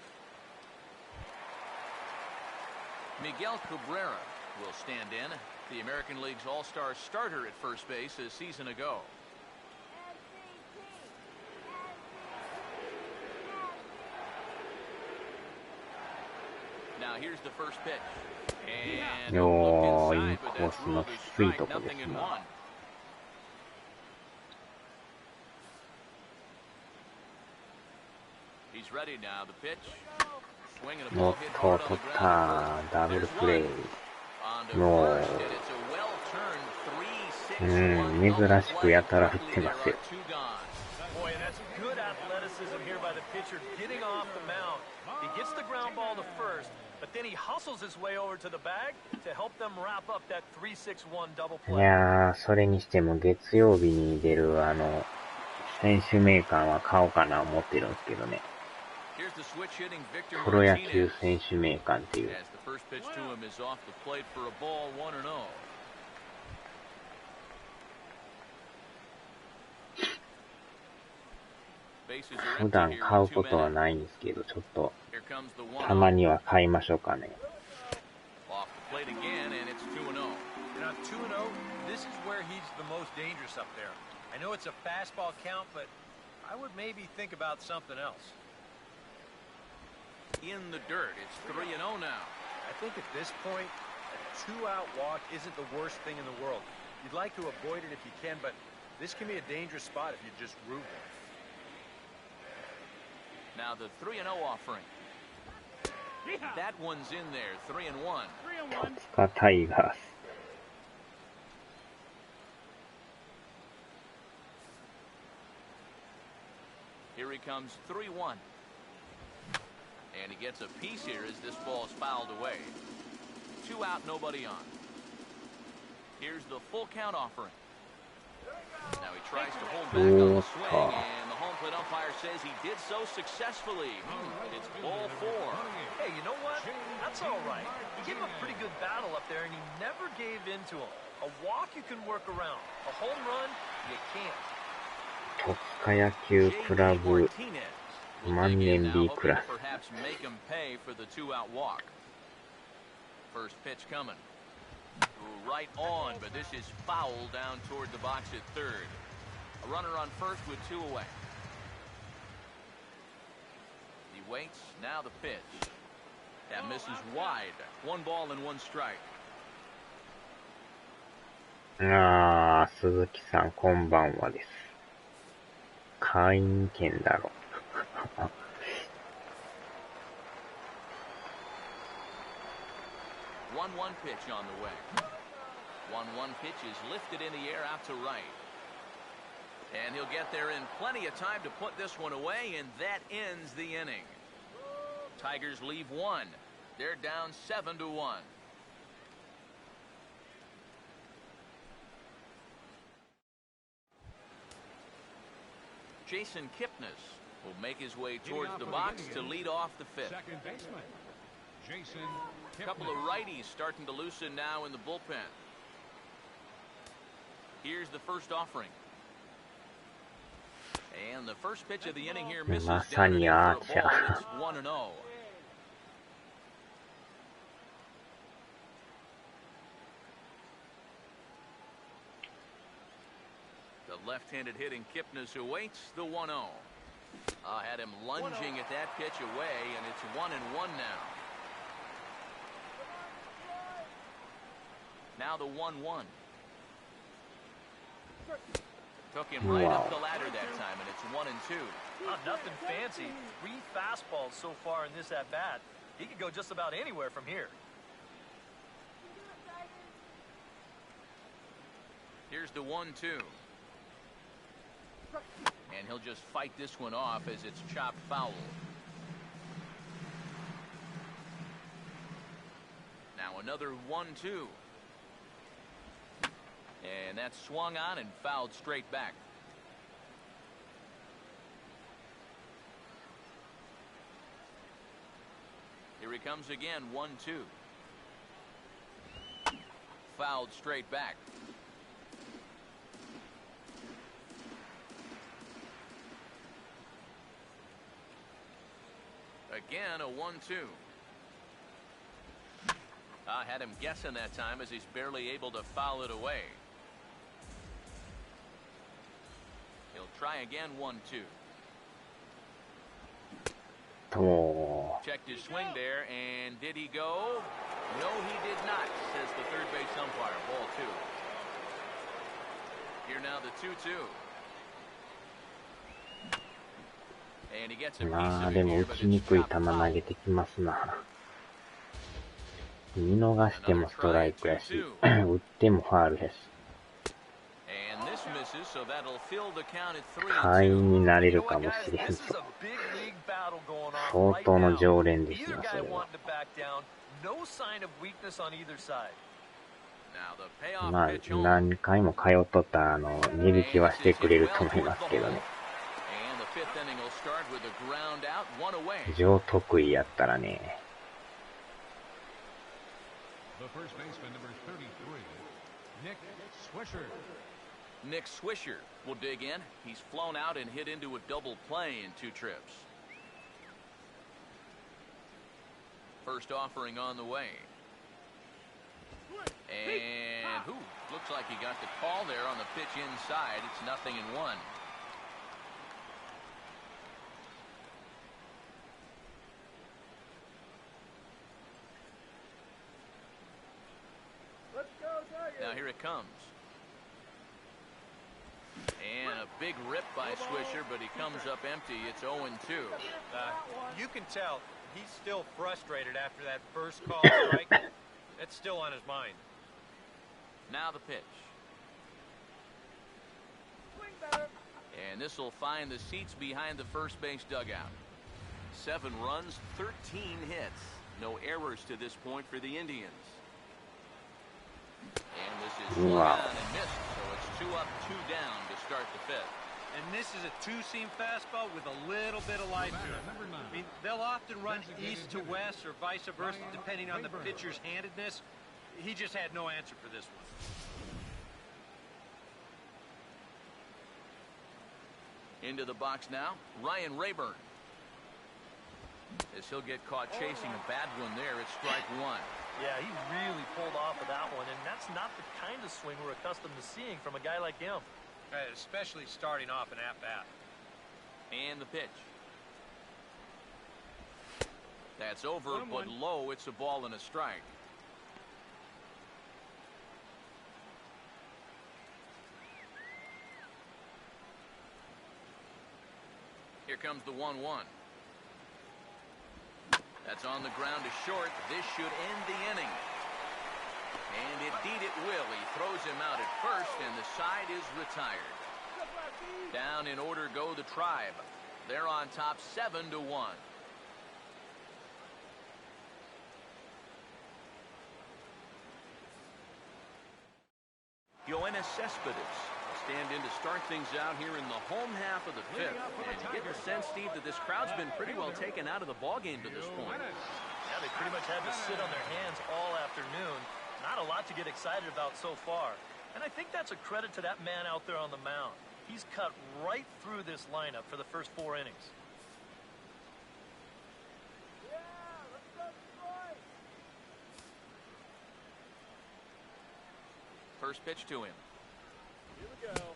Miguel Cabrera will stand in. The American League's all-star starter at first base a season ago. Now here's the first pitch. And a look inside, but that's ruled a strike, nothing in one. He's ready now. The pitch. Swing and a ノ ball hit ット hard を on 取 the っ ground. たダブルプレイ。 On to も first, う and it's a well-turned 珍しくやたら振ってますよ。 two gone. Boy, and that's good athleticism here by the pitcher getting off the mound. He gets the ground ball to first, but then he hustles his way over to the bag to help them wrap up that 3-6-1 double い play. やー、それにしても月曜日に出る選手名鑑は買おうかな思ってるんですけどね。 Here's the switch hitting Victor プロ野球 Martinez. 選手名鑑っていう。 As the first pitch to him is off the plate for a ball, 1-0. 普段買うことはないんですけど、ちょっとたまには買いましょうかね。 Off the plate again, and it's 2-0. And on 2-0, this is where he's the most dangerous up there. I know it's a fastball count, but I would maybe think about something else. In the dirt, it's 3-0 now. I think at this point, a two-out walk isn't the worst thing in the world. You'd like to avoid it if you can, but this can be a dangerous spot if you just root one. Now the 3-0 offering. That one's in there, 3-1. 戸塚タイガース。 Here he comes, 3-1. And he gets a piece here as this ball is fouled away. 2 out, nobody on. Here's the full count offering. Now he tries to hold back on the swing, and the home plate umpire says he did so successfully. It's ball 4. Hey, you know what? That's all right. He gave him a pretty good battle up there, and he never gave in to him. A walk you can work around. A home run, you can't. 戸塚野球クラブ万年 B クラス。 Perhaps make him pay for the 2-out walk. First pitch coming. Right on, but this is foul down toward the box at third. A runner on first with 2 away. He waits, now the pitch. That misses wide. 1 ball and 1 strike. あー、鈴木さんこんばんはです。会員権だろ。 1-1 pitch on the way. 1-1 pitch is lifted in the air out to right. And he'll get there in plenty of time to put this one away, and that ends the inning. Tigers leave 1. They're down 7-1. Jason Kipnis will make his way towards the box to lead off the 5th. Second baseman, Jason A couple of righties starting to loosen now in the bullpen. Here's the first offering. And the first pitch of the inning here misses down for a ball. It's 1-0. The left-handed hitting Kipnis awaits the 1-0. Had him lunging at that pitch away, and it's 1-1 now. Now the 1-1. Took him right up the ladder that time, and it's 1-2. Nothing fancy. 3 fastballs so far in this at-bat. He could go just about anywhere from here. Here's the 1-2. And he'll just fight this one off as it's chopped foul. Now another 1-2. And that's swung on and fouled straight back. Here he comes again, 1-2. Fouled straight back. Again, a 1-2. I had him guessing that time as he's barely able to foul it away. He'll try again, 1-2. Oh. Checked his swing there, and did he go? No, he did not, says the third base umpire. Ball 2. Here now the 2-2. And he gets a piece まあ of で it も here, 打 but ちに it's くい chopped 球投 foul. げてきますな。見逃してもストライクやし、打ってもファールやし。And this misses, so that'll fill the count at 会員 3-2. になれ You る know か what, も guys? しれん This と。 is a big league battle going on 相 right 当の now. 常連です Either な、そ guy れは。 wanting to back down. No sign of weakness on either side. Now the payoff まあ pitch home. 何回も通っとった値引きはしてくれると思いますけどね。 And the fifth inning will start with a ground out, 1 away. 上得意やったらね。 The first baseman, number 33, Nick Swisher. Nick Swisher will dig in. He's flown out and hit into a double play in 2 trips. First offering on the way. And looks like he got the call there on the pitch inside. It's 0-1. Let's go, Tigers. Now here it comes. And a big rip by Swisher, but he comes up empty. It's 0-2. You can tell he's still frustrated after that first call strike. It's still on his mind. Now the pitch. Swing better. And this will find the seats behind the first base dugout. 7 runs, 13 hits. No errors to this point for the Indians. And this is swung on and missed, so it's 2 up, 2 down to start the 5th. And this is a 2-seam fastball with a little bit of life to it. I mean, they'll often run east to west or vice versa, depending on the pitcher's handedness. He just had no answer for this one. Into the box now, Ryan Rayburn. As he'll get caught chasing a bad one there, it's strike 1. Yeah, he really pulled off of that one, and that's not the kind of swing we're accustomed to seeing from a guy like him. Especially starting off an at-bat. And the pitch. That's over, but low. It's a ball and a strike. Here comes the 1-1. That's on the ground to short. This should end the inning. And indeed it will. He throws him out at first, and the side is retired. Down in order go the Tribe. They're on top 7-1. Yoenis Cespedes stand in to start things out here in the home half of the 5th. And you get the sense, Steve, that this crowd's been pretty well taken out of the ballgame to this point. Yeah, they pretty much had to sit on their hands all afternoon. Not a lot to get excited about so far. And I think that's a credit to that man out there on the mound. He's cut right through this lineup for the first 4 innings. Yeah, let's go, Detroit. First pitch to him. Here we go.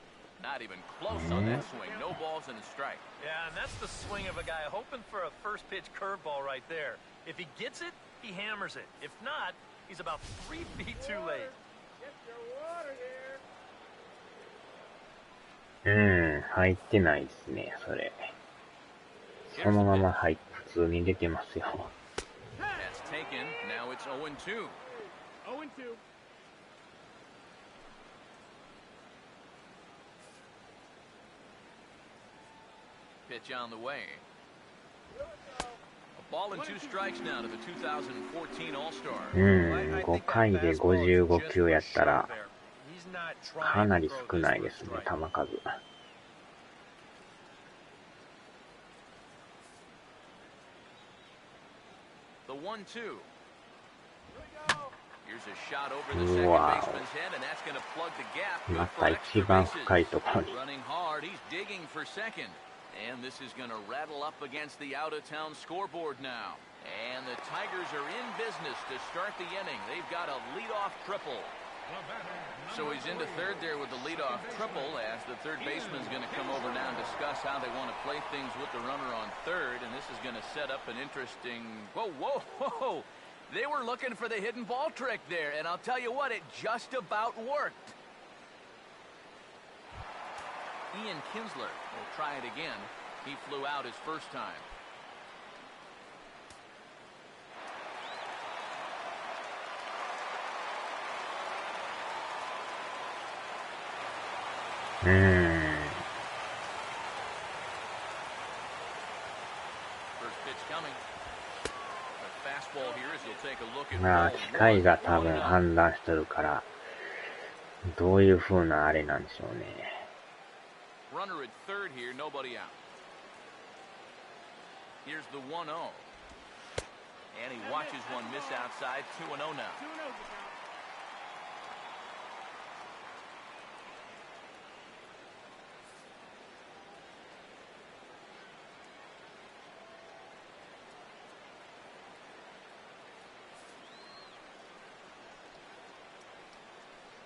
Not even close on that swing. No balls and a strike. Yeah, and that's the swing of a guy hoping for a first pitch curveball right there. If he gets it, he hammers it. If not, he's about 3 feet too late. Get your water here. 入ってないですね、それ。そのまま普通に出てますよ。That's taken. Now it's 0-2. 0-2. Pitch on the way. A ball and 2 strikes now to the 2014 All-Star. 5回で55球やったら、かなり少ないですね、球数。The 1-2. Here's a shot over the second baseman's head, and that's going to plug the gap. また一番深いところに。 Running hard, he's digging for second. And this is going to rattle up against the out-of-town scoreboard now. And the Tigers are in business to start the inning. They've got a leadoff triple. So he's into third there with the leadoff triple, as the third baseman's going to come over now and discuss how they want to play things with the runner on third. And this is going to set up an interesting... Whoa, whoa, whoa! They were looking for the hidden ball trick there, and I'll tell you what, it just about worked. Ian Kinsler will try it again. He flew out his first time. First pitch coming. A fastball here as he'll take a look at まあ、機械が多分判断しとるから、どういう風なあれなんでしょうね。Runner at third here, nobody out. Here's the 1-0. And he watches one miss outside, 2-0 now. 2-0 the count.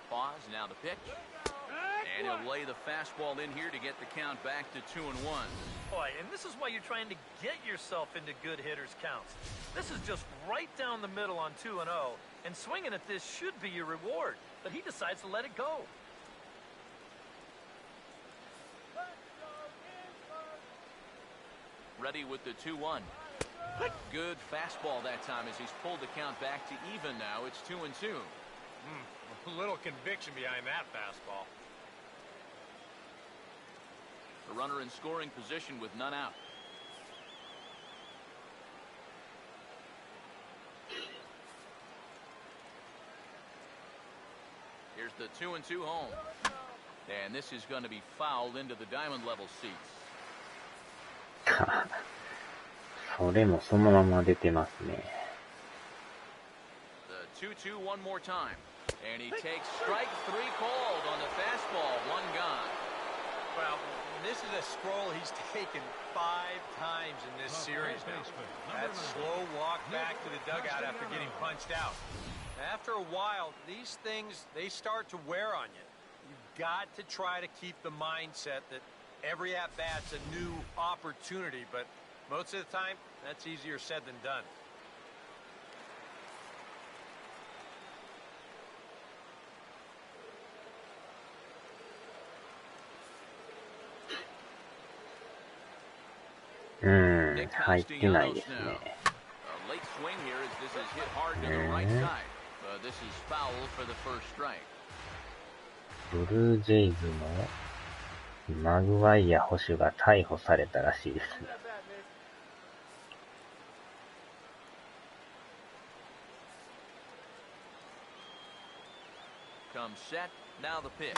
Pause, now the pitch. And he'll lay the fastball in here to get the count back to 2-1. Boy, and this is why you're trying to get yourself into good hitters' counts. This is just right down the middle on 2-0, and swinging at this should be your reward, but he decides to let it go. Ready with the 2-1. Good fastball that time as he's pulled the count back to even now. It's 2-2. A little conviction behind that fastball. The runner in scoring position with none out. Here's the 2-2 home. And this is going to be fouled into the diamond level seats. それもそのまま出てますね。The 2-2 one more time. And he takes strike 3 called on the fastball. 1 gone. Well, this is a scroll he's taken 5 times in this series now. That slow walk back to the dugout after getting punched out. After a while, these things, they start to wear on you. You've got to try to keep the mindset that every at-bat's a new opportunity, but most of the time, that's easier said than done. Nick 入ってないですね。 A late swing here as this is hit hard to the right side. This is foul for the first strike. ブルージェイズのマグワイア捕手が逮捕されたらしいですね。Comes set, now the pitch.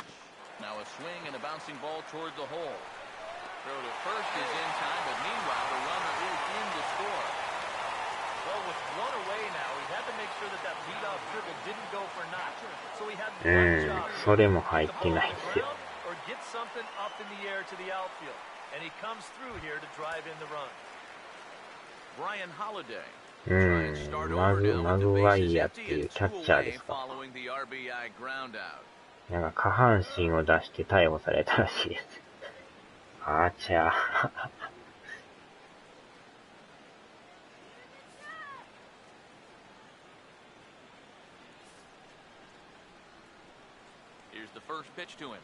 Now a swing and a bouncing ball toward the hole. Throw to first is in time, but meanwhile the runner is in to score. Well, with one away now, he had to make sure that that leadoff dribble didn't go for naught. So he had one job. それも入ってないですよ。 Or get something up in the air to the outfield. And he comes through here to drive in the run. Brian Holiday. マグワイアっていうキャッチャーですか。Following the RBI ground out. なんか下半身を出して逮捕されたらしいです。あちゃ。Here's the first pitch to him.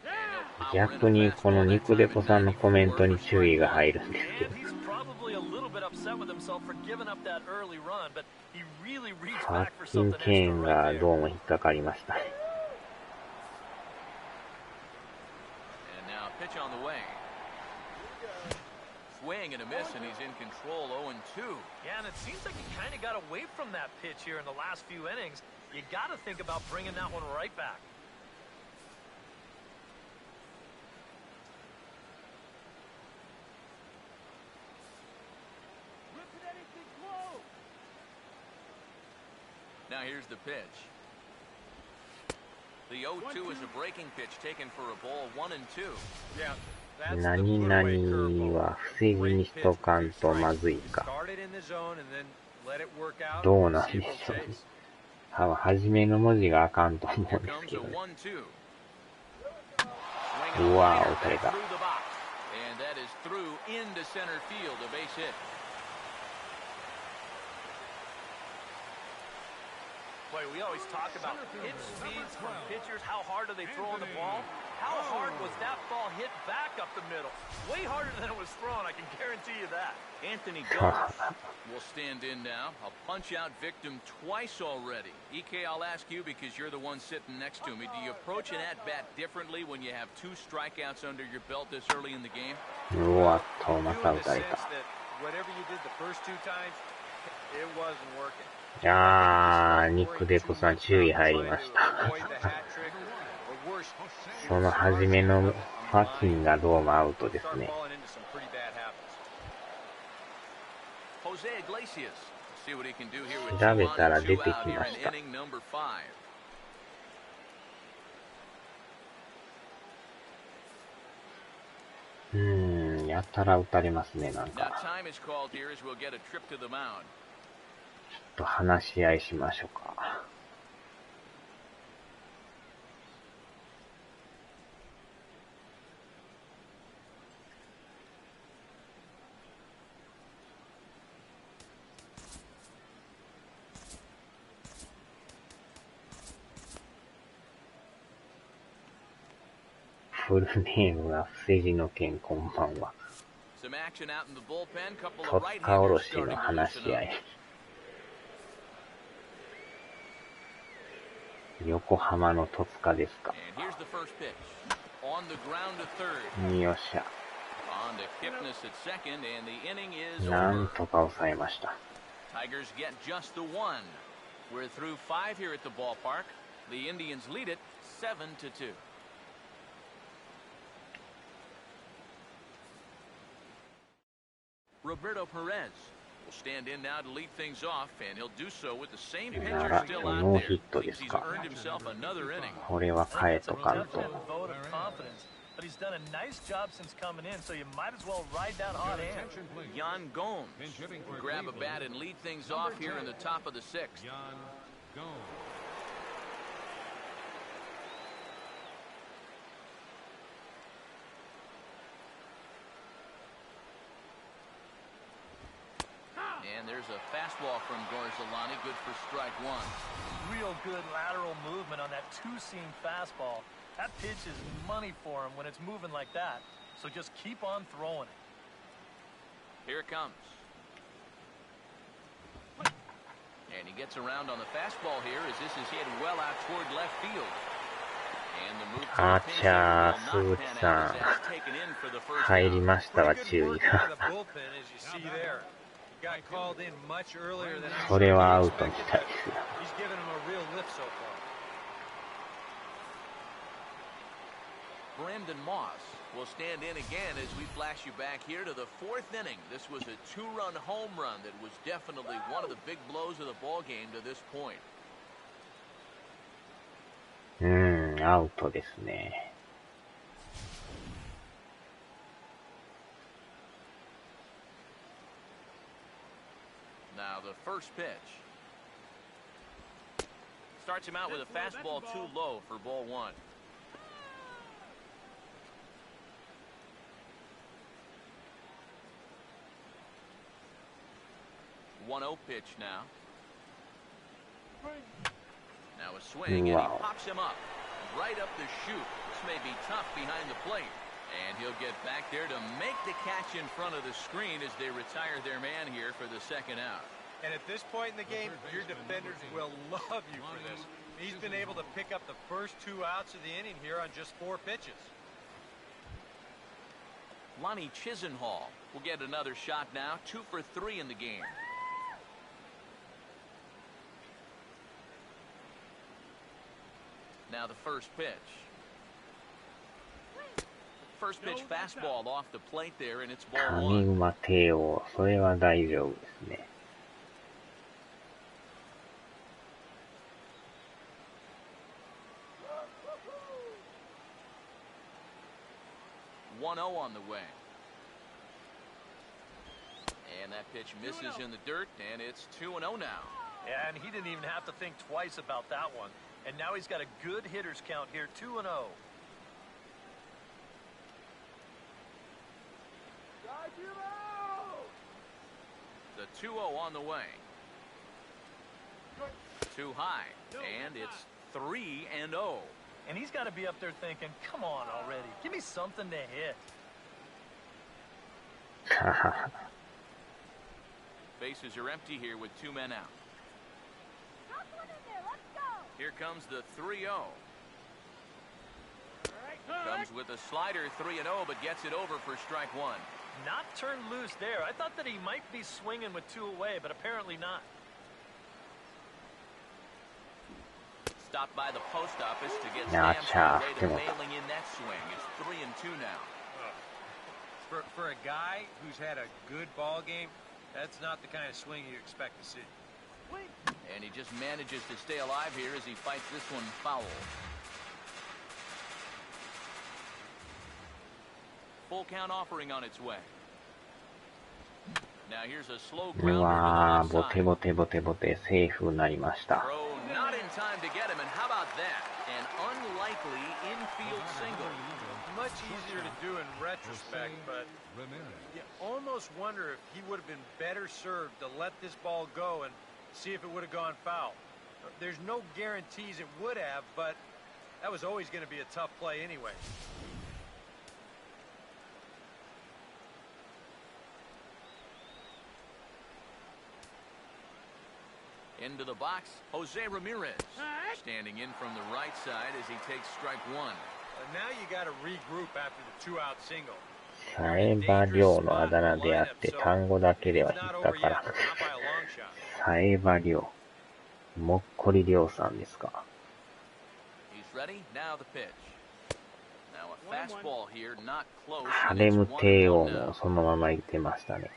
And 逆にこの肉デコさんのコメントに注意が入るんですけど。さっきの剣がどうも引っかかりましたね。Swing and a miss, and he's in control 0-2. Yeah, and it seems like he kind of got away from that pitch here in the last few innings. You got to think about bringing that one right back. Now here's the pitch. The 0-2 is a breaking pitch taken for a ball 1-2. Yeah. 何々は防ぎにしとかんとまずいか。どうなんでしょうね。はじめの文字があかんと思うんですけど、ね。うわぁ、打たれた。Boy, we always talk about pitch speeds from pitchers. How hard are they throwing the ball? How hard was that ball hit back up the middle? Way harder than it was thrown, I can guarantee you that. Anthony Gomes will stand in now. A punch-out victim twice already. EK, I'll ask you because you're the one sitting next to me. Do you approach an at-bat differently when you have 2 strikeouts under your belt this early in the game? うわっと、また打たれた。Whatever you did the first 2 times, it wasn't working. 肉デコさん注意入りました。その初めのファキンがどうもアウトですね。調べたら出てきました。やたら打たれますね、なんか。ちょっと話し合いしましょうか。フルネームが伏地の剣、こんばんは。戸塚おろしの話し合い。横浜の戸塚ですか。よっしゃ。なんとか抑えました。Tigers get just the one. We're through 5 here at the ballpark. The Indians lead it 7-2. Roberto Perez will stand in now to lead things off, and he'll do so with the same pitcher still out there. He's earned himself another inning. これは変えとかんと。But he's done a nice job since coming in, so you might as well ride that hot hand. Yan Gomes will grab a bat and lead things off here in the top of the 6th. And there's a fastball from Garzalani, good for strike 1. Real good lateral movement on that 2-seam fastball. That pitch is money for him when it's moving like that. So just keep on throwing it. Here it comes. And he gets around on the fastball here as this is hit well out toward left field. And the move to the pinch hitter will not pan out as that's taken in for the first out. 入りましたわ、注意が。それはアウトみたいですよ。Brandon Moss will stand in again as we flash you back here to the 4th inning. This was a 2-run home run that was definitely one of the big blows of the ball game to this point. アウトですね。Now the first pitch. Starts him out with a fastball too low for ball 1. One 0 pitch now. Now a swing and he pops him up. right up the chute. This may be tough behind the plate. And he'll get back there to make the catch in front of the screen as they retire their man here for the second out. And at this point in the game, your defenders will love you for this. He's been able to pick up the first 2 outs of the inning here on just 4 pitches. Lonnie Chisenhall will get another shot now, 2 for 3 in the game. Now the first pitch. First pitch fastball off the plate there, and it's ball 上 1. 馬帝王、それは大丈夫ですね。1-0 on the way. And that pitch misses in the dirt, and it's 2-0 now. Yeah, and he didn't even have to think twice about that one. And now he's got a good hitter's count here, 2-0. The 2-0 on the way. Too high, and it's 3-0. And he's got to be up there thinking, come on already, give me something to hit. Bases are empty here with 2 men out. Here comes the 3-0. Comes with a slider, 3-0, but gets it over for strike 1. Not turned loose there. I thought that he might be swinging with 2 away, but apparently not. Stopped by the post office to get Nah, stamps cha, related failing in that swing. It's 3-2 now. For a guy who's had a good ball game, that's not the kind of swing you expect to see. And he just manages to stay alive here as he fights this one foul. Full count offering on its way. Now here's a slow う grounder わ to ー、 the ボ left テ side. ボテボテボテ、セーフになりました。 Throw not in time to get him, and how about that? An unlikely infield single. Much easier to do in retrospect, but you almost wonder if he would have been better served to let this ball go and see if it would have gone foul. There's no guarantees it would have, but that was always going to be a tough play anyway. Into the box, Jose Ramirez. Standing in from the right side as he takes strike 1. Now you got to regroup after the 2-out single. サエバリョウのあだ名であって単語だけでは引 It's っ not か over か yet, らん。 not by a long shot. サエバリョウ。もっこりりょうさんですか。 He's ready. Now the pitch. Now a fastball here, not close. ハ and レ it's ム帝 1-1 王 now. もそのまま言ってましたね。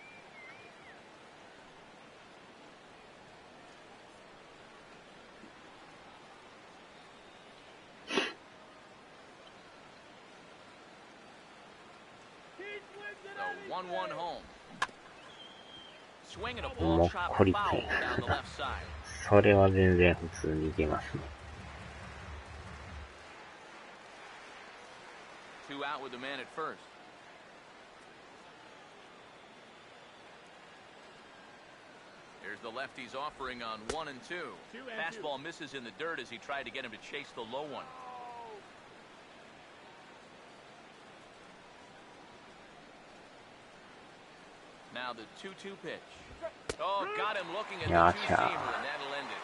The 1-1 home. Swing and a も ball っ chopped こり foul て。 down the left side. それは全然普通にいけますね。 2 out with the man at first. Here's the lefty's offering on 1 and 2. Fastball misses in the dirt as he tried to get him to chase the low one. Now the 2-2 pitch. Oh, got him looking at the Gotcha. two-seamer, and that'll end it.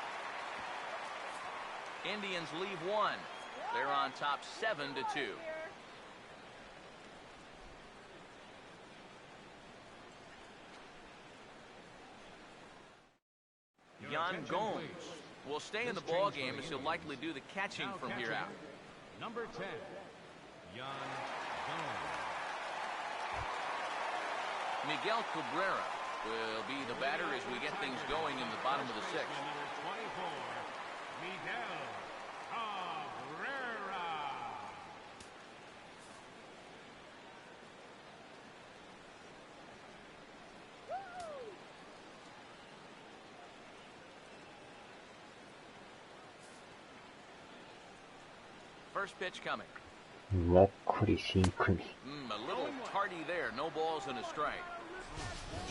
Indians leave 1. They're on top 7-2. Yan Gomes will stay in the ball game as he'll likely do the catching from here out. Number 10, Yan Gomes. Miguel Cabrera will be the batter as we get things going in the bottom of the 6th. Number 24, Miguel Cabrera. First pitch coming. もっこりシンクに。 A little tardy there. No balls and a strike.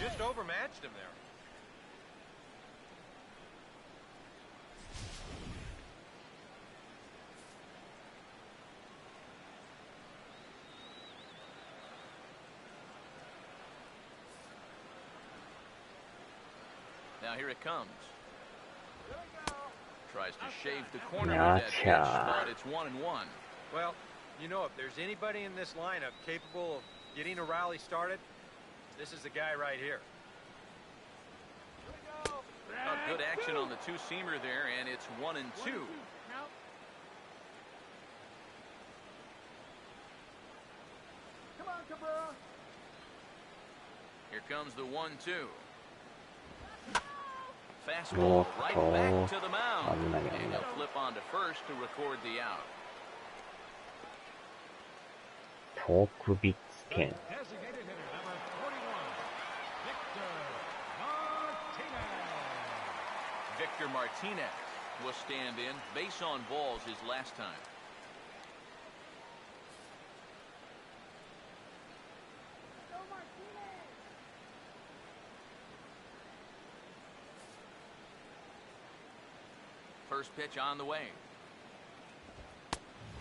Just overmatched him there. here it comes. Tries to shave the corner with that pitch, but it's 1-1. Well, you know, if there's anybody in this lineup capable of getting a rally started, this is the guy right here. Good action on the two-seamer there, and it's 1-2. Here comes the 1-2. Fastball right back to the mound. And he'll flip on to first to record the out. フォークビッツ剣。 Designated hitter number 41, Victor Martinez will stand in. Base on balls his last time. First pitch on the way.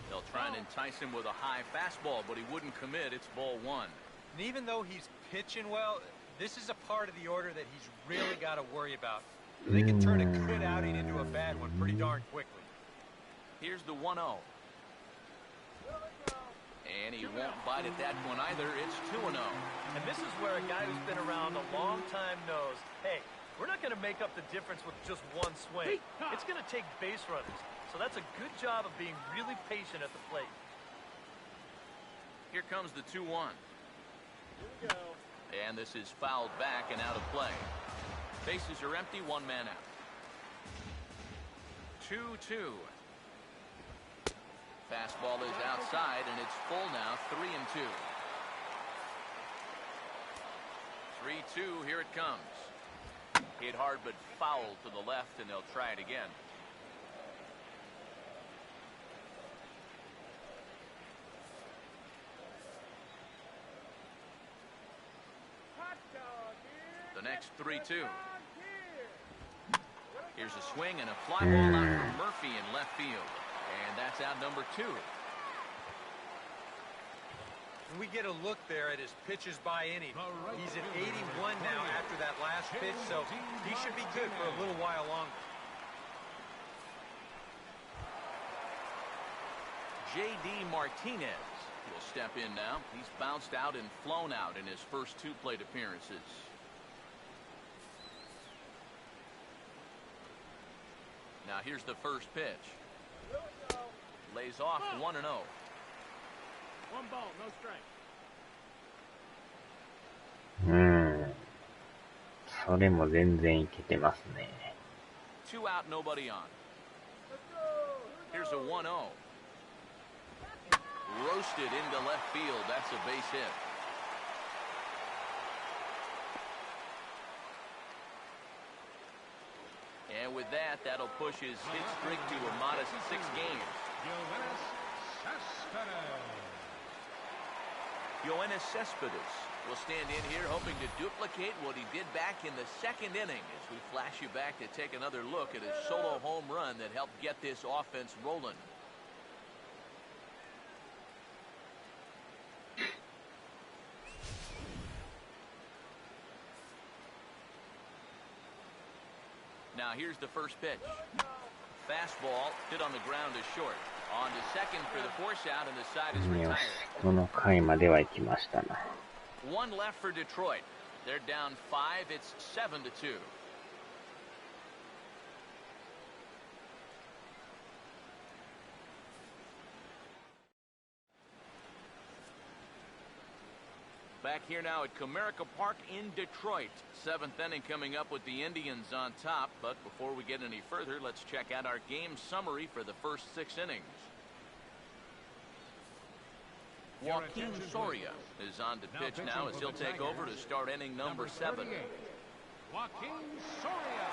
They'll try and entice him with a high fastball, but he wouldn't commit. It's ball one. And even though he's pitching well, this is a part of the order that he's really got to worry about. They can turn a good outing into a bad one pretty darn quickly. Here's the 1-0. And he won't bite at that one either. It's 2-0. And this is where a guy who's been around a long time knows, hey, we're not going to make up the difference with just one swing. It's going to take base runners. So that's a good job of being really patient at the plate. Here comes the 2-1. And this is fouled back and out of play. Bases are empty, one man out. 2-2. Fastball is outside, and it's full now, 3-2. 3-2, here it comes. Hit hard but foul to the left, and they'll try it again. The next 3-2. Here's a swing and a fly ball out for Murphy in left field. And that's out number 2. And we get a look there at his pitches by inning. He's at 81 now after that last pitch, so he should be good for a little while longer. J.D. Martinez will step in now. He's bounced out and flown out in his first 2 plate appearances. Now here's the first pitch. Lays off 1-0. 1 ball, no strike. それも全然いけてますね。 2 out, nobody on. Here's a 1-0. Roasted into left field. That's a base hit. And with that, that'll push his hit streak to a modest 6 games. Yoenis Cespedes will stand in here hoping to duplicate what he did back in the 2nd inning as we flash you back to take another look at his solo home run that helped get this offense rolling. Now here's the first pitch. Fastball hit on the ground to short. On to second for the force out, and the side is よし、 retired. この回までは行きましたな。 1 left for Detroit. They're down 5. It's 7-2. Back here now at Comerica Park in Detroit. 7th inning coming up with the Indians on top. But before we get any further, let's check out our game summary for the first 6 innings. Joaquin Soria is on to pitch now as he'll take over to start inning number 7. Joaquin Soria.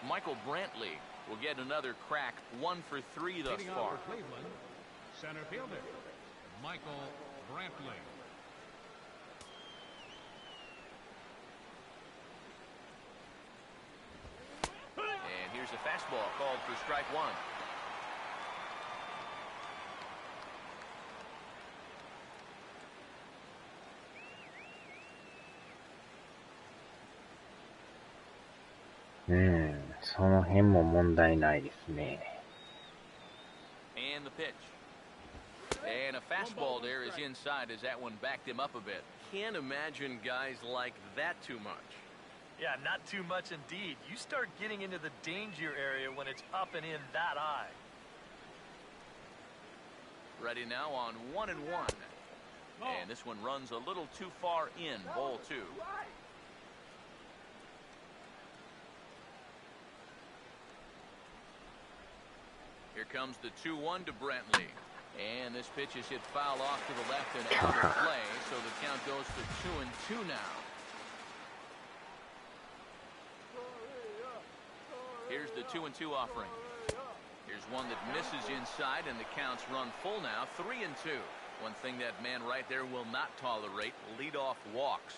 Michael Brantley will get another crack, 1 for 3 thus Leading far. off for Cleveland, center fielder Michael Brantley. And here's a fastball called for strike 1. その辺も問題ないですね。And the pitch. And a fastball there is inside as that one backed him up a bit. Can't imagine guys like that too much. Yeah, not too much indeed. You start getting into the danger area when it's up and in that high. Ready now on 1-1. And this one runs a little too far in, ball 2. Here comes the 2-1 to Brantley. And this pitch is hit foul off to the left and out of play, so the count goes to 2-2 now. Here's the 2-2 offering. Here's one that misses inside, and the count's run full now, 3-2. One thing that man right there will not tolerate, leadoff walks.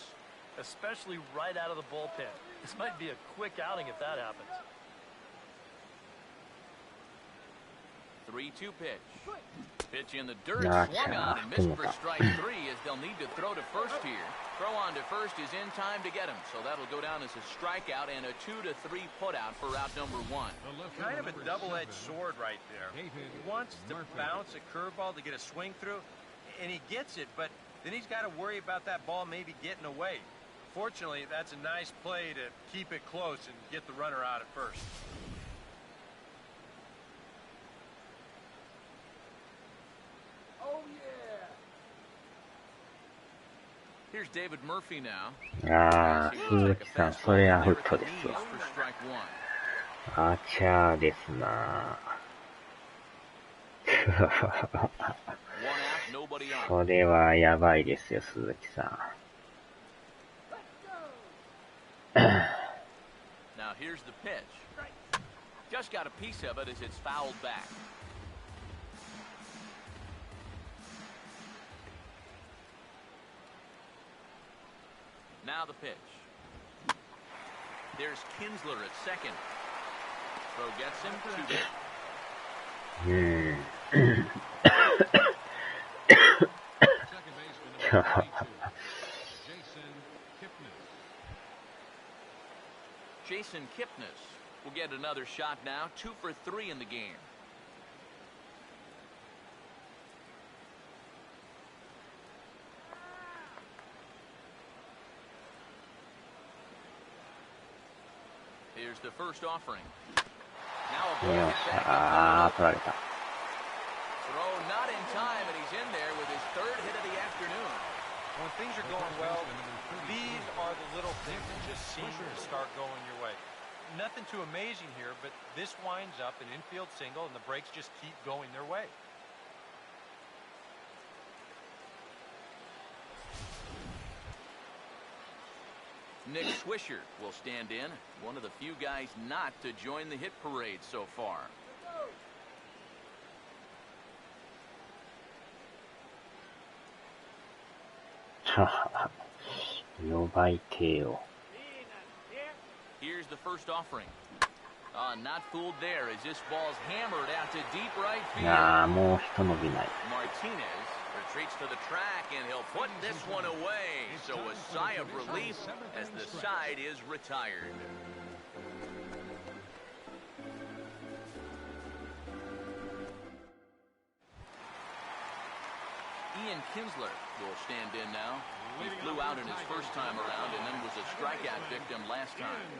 Especially right out of the bullpen. This might be a quick outing if that happens. 3-2 pitch. Pitch in the dirt, swung on and missed for strike 3 as they'll need to throw to first here. Throw on to first is in time to get him, so that'll go down as a strikeout and a 2-3 putout for out number 1. Kind of a double-edged sword right there. He wants to bounce a curveball to get a swing through, and he gets it, but then he's got to worry about that ball maybe getting away. Fortunately, that's a nice play to keep it close and get the runner out at first. Here's David Murphy now. 鈴木さん、それアウトですわ。あちゃーですな。それはやばいですよ、鈴木さん。Now here's the pitch. Just got a piece of it as it's fouled back. Now the pitch. There's Kinsler at second. Throw gets him 2 Jason Kipnis will get another shot now, 2 for 3 in the game. Here's the first offering. Now a ball hit back. Throw not in time, and he's in there with his 3rd hit of the afternoon. When things are going well, these are the little things that just seem to start going your way. Nothing too amazing here, but this winds up an infield single, and the breaks just keep going their way. Nick Swisher will stand in, one of the few guys not to join the hit parade so far. Here's the first offering. Not fooled there as this ball's hammered out to deep right field. Martinez retreats to the track, and he'll put this one away. So a sigh of relief as the side is retired. Ian Kinsler will stand in now. He flew out in his first time around and then was a strikeout victim last time.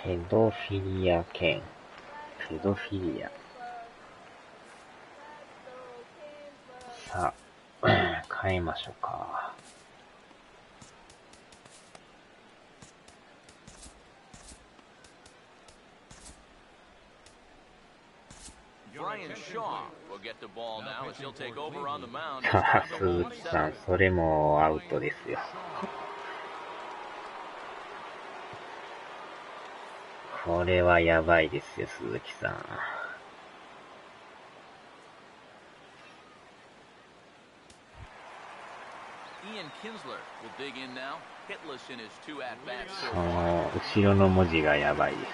Pedophilia さあ、変えましょうか。Brian Shaw will get the ball now as he'll take over on the mound. 鈴木さん、それもアウトですよ。これはやばいですよ、鈴木さん。Ian Kinsler will dig in now, hitless in his 2 at-bats. その後ろの文字がやばいです。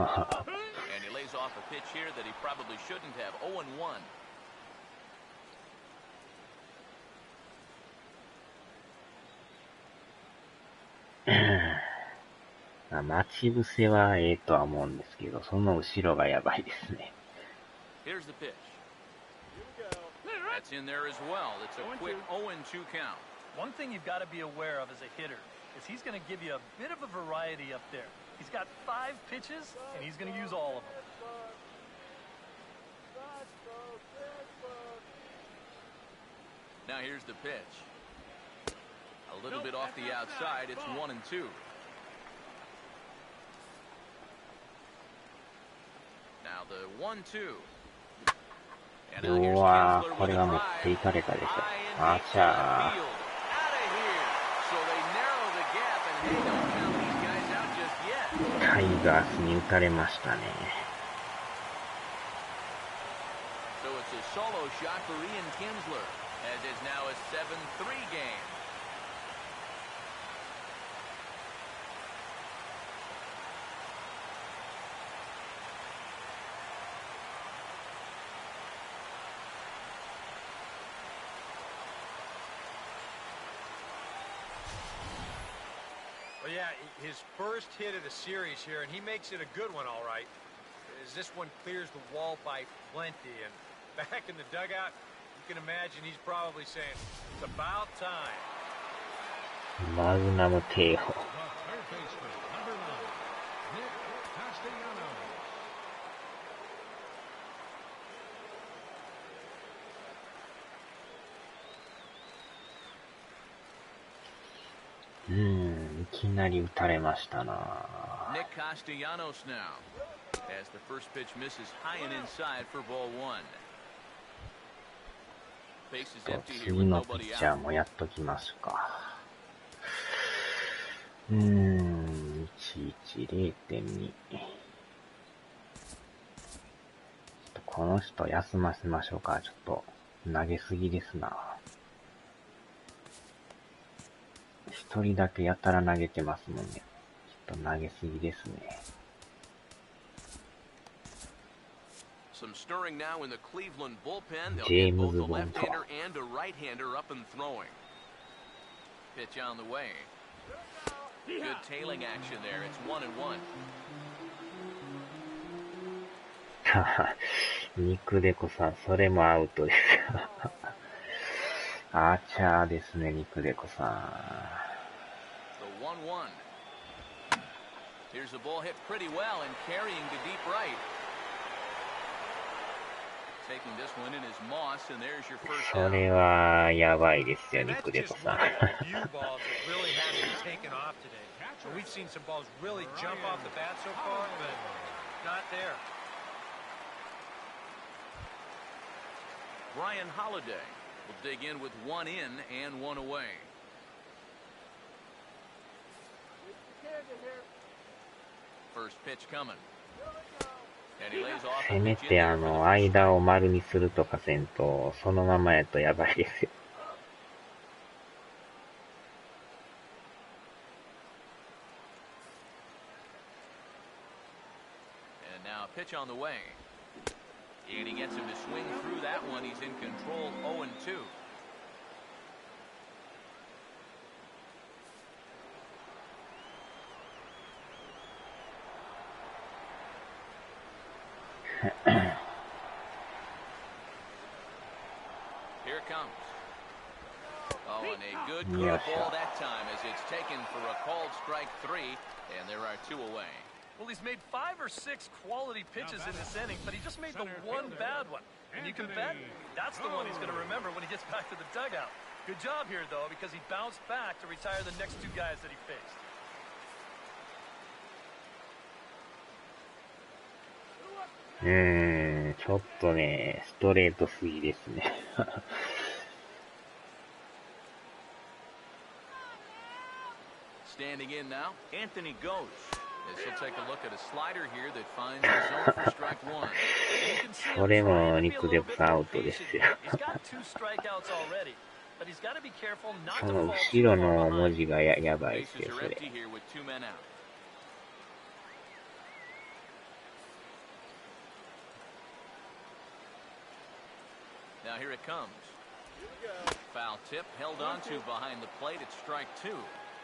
he lays off a pitch here that he probably shouldn't have. 0-1. 待ち伏せはええとは思うんですけど、その後ろがやばいですね。Here's the pitch. That's in there as well. It's a quick 0-2 count. One thing you've got to be aware of as a hitter is he's going to give you a bit of a variety up there. He's got 5 pitches, and he's going to use all of them. Now here's the pitch. A little bit off the outside. It's 1-2. Now the 1-2. うわー、これは持っていかれたでしょ。あちゃー。タイガースに打たれましたね。So it's a solo shot for Ian Kinsler, as it's now a 7-3 game. Well, yeah, his first hit of the series here, and he makes it a good one, all right. As this one clears the wall by plenty, and back in the dugout, you can imagine he's probably saying, it's about time. マグナム帝王。いきなり打たれましたな。Nick Castellanos now, as the first pitch misses high and inside for ball 1. Base is empty here 次 with のピ nobody ッチャー out. もやっときますか。11、0.2。この人休ませましょうか。ちょっと投げすぎですな。一人だけやたら投げてますもんね。ちょっと投げすぎですね。Some stirring now in the Cleveland bullpen. They'll get James both a Bond. left-hander and a right-hander up and throwing. Pitch on the way. Good tailing action there. It's 1-1. 肉デコさん、それもアウトです。アーチャーですね、肉デコさん。The 1-1. Here's the ball hit pretty well and carrying to deep right. Taking this one in is Moss, and there's your first そ down. れはやばいですよ、 And that's 肉デコ just さ one ん。 of the few balls that really hasn't taken off today. And we've seen some balls really jump off the bat so far, but not there. Brian Holiday will dig in with 1 in and 1 away. First pitch coming. And he lays off せ a め pitch in て there for the first 間 strike. を丸にするとかせんと、そのままやとやばいですよ。And now a pitch on the way. And he gets him to swing through that one. He's in control 0-2. Here it comes. Oh, and a good curveball that time as it's taken for a called strike 3, and there are 2 away. Well, he's made 5 or 6 quality pitches in this inning, but he just made the one bad one. And you can bet that's the one he's going to remember when he gets back to the dugout. Good job here, though, because he bounced back to retire the next 2 guys that he faced. ちょっとね、ストレートすぎですね。Standing in now, Anthony Ghosh. As he'll take a look at a slider here that finds the zone for strike 1. And you can see him それ trying も to be a 肉 little デ bit コさんアウト more です patient よ。 here. He's got 2 strikeouts already, but he's got to be careful not そ to の fall 後 too ろ far の behind. 文字がやばいです Bases よ、 are それ。 empty here with 2 men out. Now here it comes. Foul tip held onto behind the plate. It's strike two.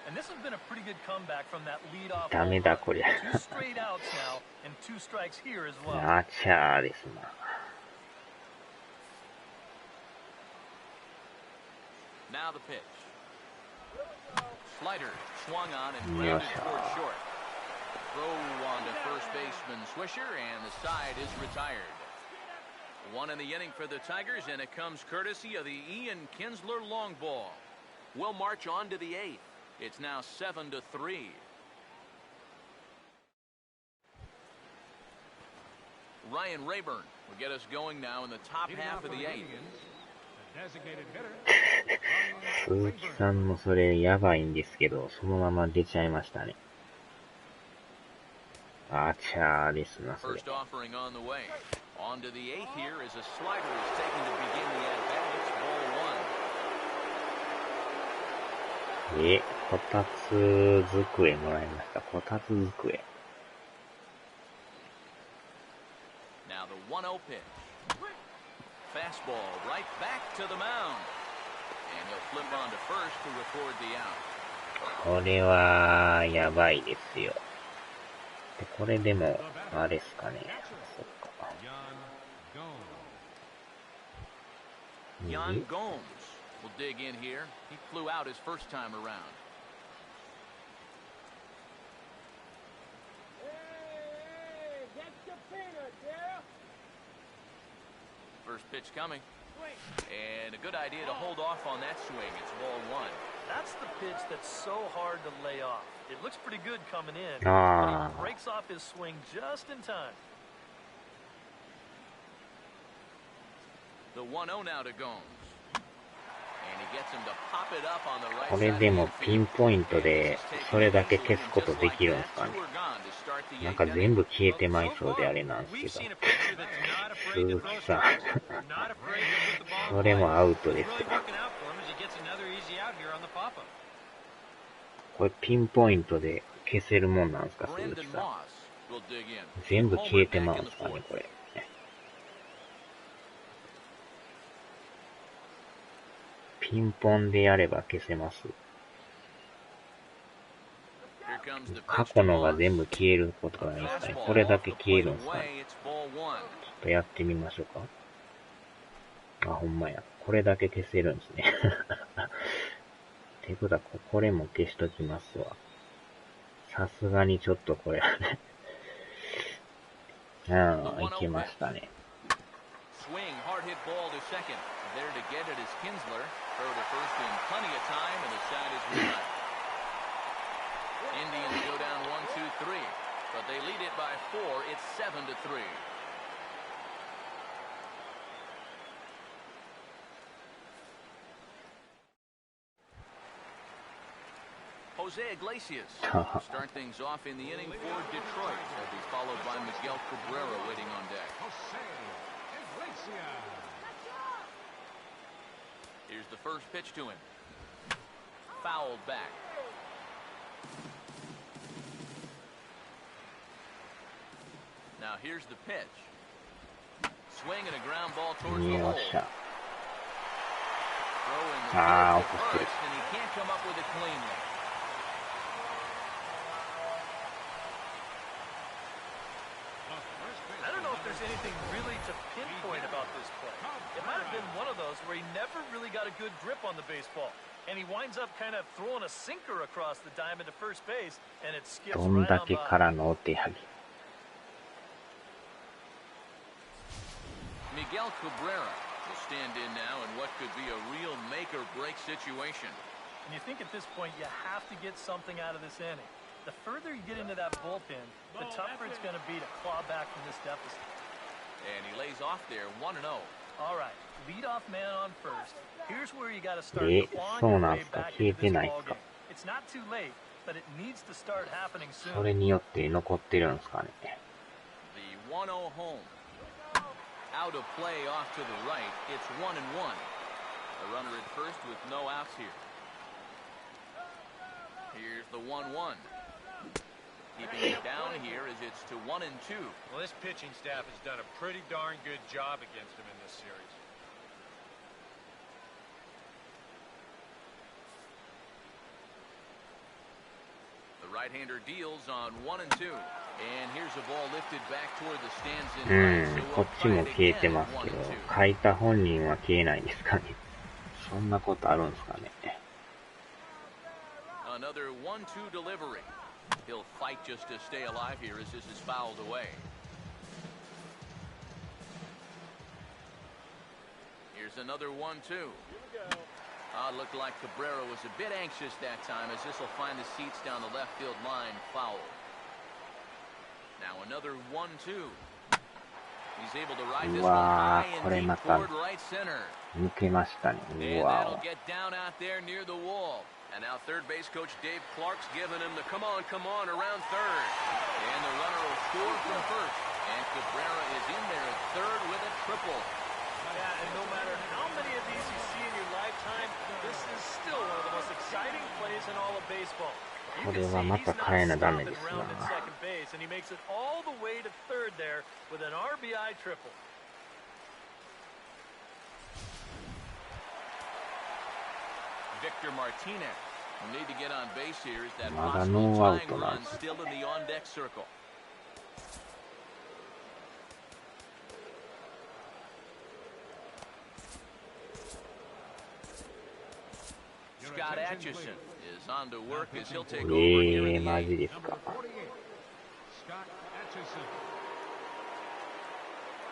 And this has been a pretty good comeback from that lead-off. ダメだこりゃ。 Two straight outs now and two strikes here as well. アーチャーですな。Now the pitch. Slider swung on and grounded toward short. Throw on to first baseman Swisher, and the side is retired. One in the inning for the Tigers, and it comes courtesy of the Ian Kinsler long ball. We'll march on to the eighth. It's now 7-3. Ryan Rayburn will get us going now in the top half of the eighth. 鈴木さんもそれやばいんですけど、そのまま出ちゃいましたね。アーチャーですな、それ。 First offering on the way. On to the eighth here as a slider is taken to begin the at-bat. It's ball one. こたつ机もらいました。こたつ机。Now the 1-0 pitch. Fastball right back to the mound. And he'll flip on to first to record the out. これは、やばいですよ。で、これでも、あれですかね。そっか。Yan Gomes will dig in here. He flew out his first time around. First pitch coming. And a good idea to hold off on that swing. It's ball one. That's the pitch that's so hard to lay off. It looks pretty good coming in, Ah. but he breaks off his swing just in time. The 1-0 now to Gomes. And he gets him to pop it up on the right こ side れ of で the も infield. ピンポイントで、それだけ消すことできるんですかね。なんか全部消えてまいそうであれなんですけど。鈴木さん。それもアウトですよ。これピンポイントで消せるもんなんですか、鈴木さん。全部消えてまうんですかね、これ。ピンポンでやれば消せます。過去のが全部消えることないですかね。これだけ消えるんですかね。ちょっとやってみましょうか。あ、ほんまや。これだけ消せるんですね。てことは、これも消しときますわ。さすがにちょっとこれはね。いけましたね。Swing, hard hit ball to second. There to get it is Kinsler. Throw to first in plenty of time, and the side is retired. Indians go down 1-2-3, but they lead it by 4. It's 7-3. Jose Iglesias start things off in the inning for Detroit. He'll be followed by Miguel Cabrera waiting on deck. Here's the first pitch to him. Fouled back. Now here's the pitch. Swing and a ground ball towards the hole. Throw in the field to first, and he can't come up with it cleanly. I don't know if there's anything really to pinpoint about this play. It might have been one of those where he never really got a good grip on the baseball, and he winds up kind of throwing a sinker across the diamond to first base, and it skips どん right だ on け by. からのお手上げ。Miguel Cabrera will stand in now in what could be a real make-or-break situation. And you think at this point you have to get something out of this inning. The further you get into that bullpen, the tougher it's going to be to claw back from this deficit. And he lays off there, 1-0. All right, leadoff man on first. Here's where you got to start そう clawing な your ん way すか。 back 消え into て this ないっ ball すか。 game. It's not too late, but it needs to start happening そ soon. れによって残ってるんですかね。The 1-0 home. Out of play off to the right. It's 1-1. A runner at first with no outs here. Here's the 1-1. Keeping it down here as it's to 1-2. Well, this pitching staff has done a pretty darn good job against him in this series. right-hander deals on 1 and 2. And here's a ball lifted back toward the stands in right. こっちも消えてますけど、書いた本人は消えないんですかね。そんなことあるんですかね。Another 1-2 delivery. He'll fight just to stay alive here as this is fouled away. Here's another 1-2. Looked like Cabrera was a bit anxious that time as this will find the seats down the left field line foul. Now another 1-2. He's able to ride this one high and deep toward right center. 抜けましたね。And that'll get down out there near the wall. And now third base coach Dave Clark's giving him the come on around third. And the runner will score from first. And Cabrera is in there at third with a triple. Yeah, and no matter how many of these you see in your lifetime, this is still one of the most exciting plays in all of baseball. これはまた変えなダメですな。 second base, and he makes it all the way to third there with an RBI triple. Victor Martinez will need to get on base here as thatまだ possible ノーアウ tying トなん run です。 still in the on deck circle. Scott Atchison is on to work as he'll take over here in the マ eighth. ジですか。 Scott Atchison.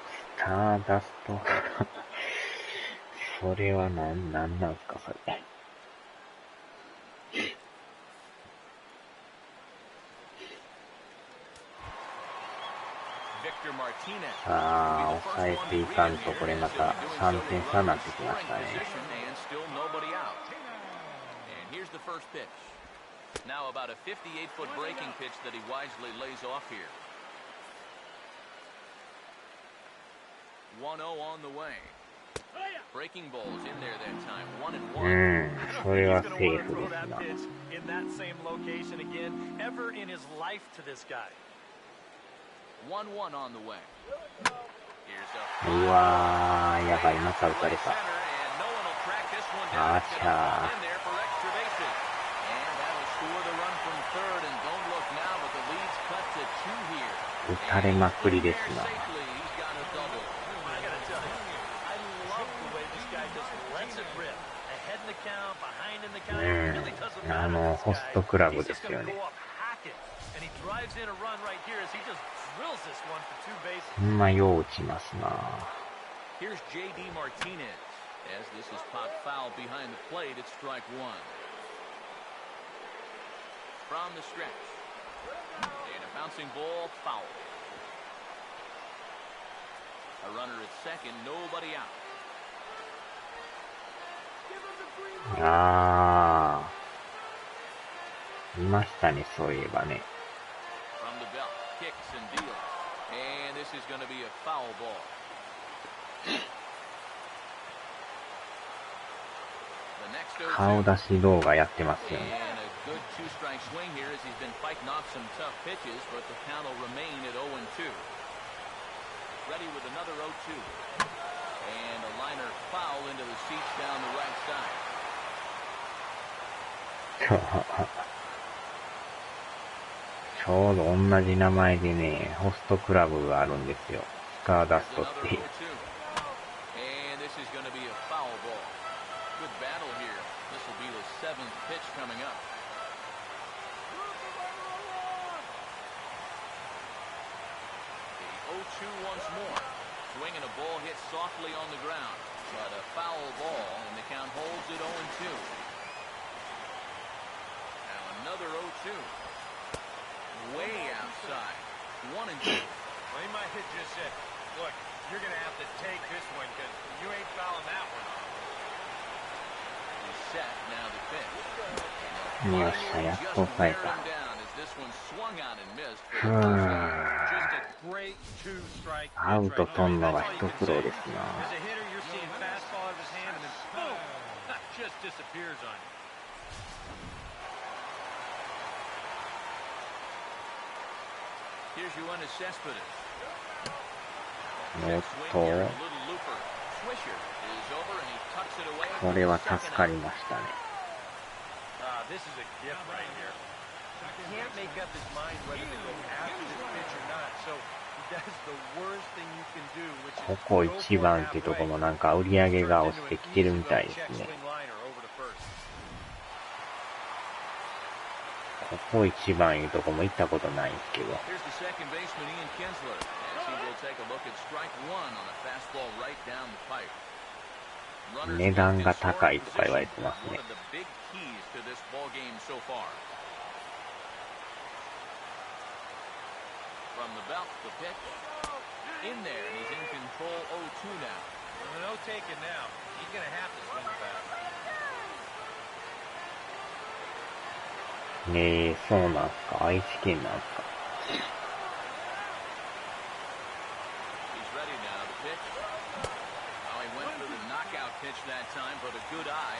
スターダスト。それはなんなんすか、それ。Victor Martinez. さあ、抑えていかんと、これまた3点差になってきましたね。 And still nobody out. And here's the first pitch. Now about a 58-foot breaking pitch that he wisely lays off here. 1-0 on the way. Breaking balls in there that time. 1 and 1. それはセーフですな。 In that same location again, ever in his life to this guy. 1-1 on the way. Here's う a わー、やばい、また打たれた。 and no one will track this one あ down. ち It's ゃ in there for extra bases. And that'll score the run from third. And don't look now, but the lead's cut to 2 here. 打たれまくりですな。 Safely, he's got a double. I gotta tell you, I love the way this guy just lets it rip. Ahead in the count, behind in the count. It really doesn't matter. ホストクラブ He's で just すよ gonna ね。 go up, hack it, and he drives in a run right here as he just drills this one for 2 bases. ほんまよう打ちますな。 Here's J.D. Martinez. As this is popped foul behind the plate, it's strike 1. From the stretch. And a bouncing ball, foul. A runner at second, nobody out. あー、いましたね、そういえばね。 From the belt, kicks and deals. And this is going to be a foul ball. The next 顔 0-2. 出し動画やってますよね。 And a good 2-strike swing here as he's been fighting off some tough pitches, but the count will remain at 0-2. Ready with another 0-2. And a liner foul into the seats down the right side. ちょうど同じ名前でね、ホストクラブがあるんですよ。スターダストっ Another ていう。 0-2. And this is going to be a foul ball. Good battle here. This will be the 7th pitch coming up. The 0-2 once more. Swing and a ball hit softly on the ground. But a foul ball, and the count holds at 0-2. Now another 0-2. Way outside. 1 and 2. Well, he might have just said, look, you're going to have to take this one because you ain't fouling that one off. He's set now the pitch. よっしゃ、やっと抑えた。 This one swung out and missed. ふぅ。 Just a great 2-strike アウ pitch ト right 取 there. んのが That's all 一 you can 苦労 say. ですな。 As a hitter, you're seeing fastball out of his hand and then boom, just disappears on you. Here's Yoenis Cespedes. おっ Swing と、 here, a little looper. Swisher is over and he tucks it away. これは助かりましたね。This is a gift right here. He can't make up his mind whether to go after this pitch or not. So he does the worst thing you can do, which is ここ一番ってとこもなんか売り上げが落ちてきてるみたいですね。ここ一番いうとこも行ったことないんですけど。値段が高いとか言われてますね。From the belt, the pitch in there, and he's in control. 0-2 now. No taking now. He's going to have to swing the bat. そうなんすか。愛知県なんすか。He's ready now. The pitch. Oh, he went for the knockout pitch that time, but a good eye.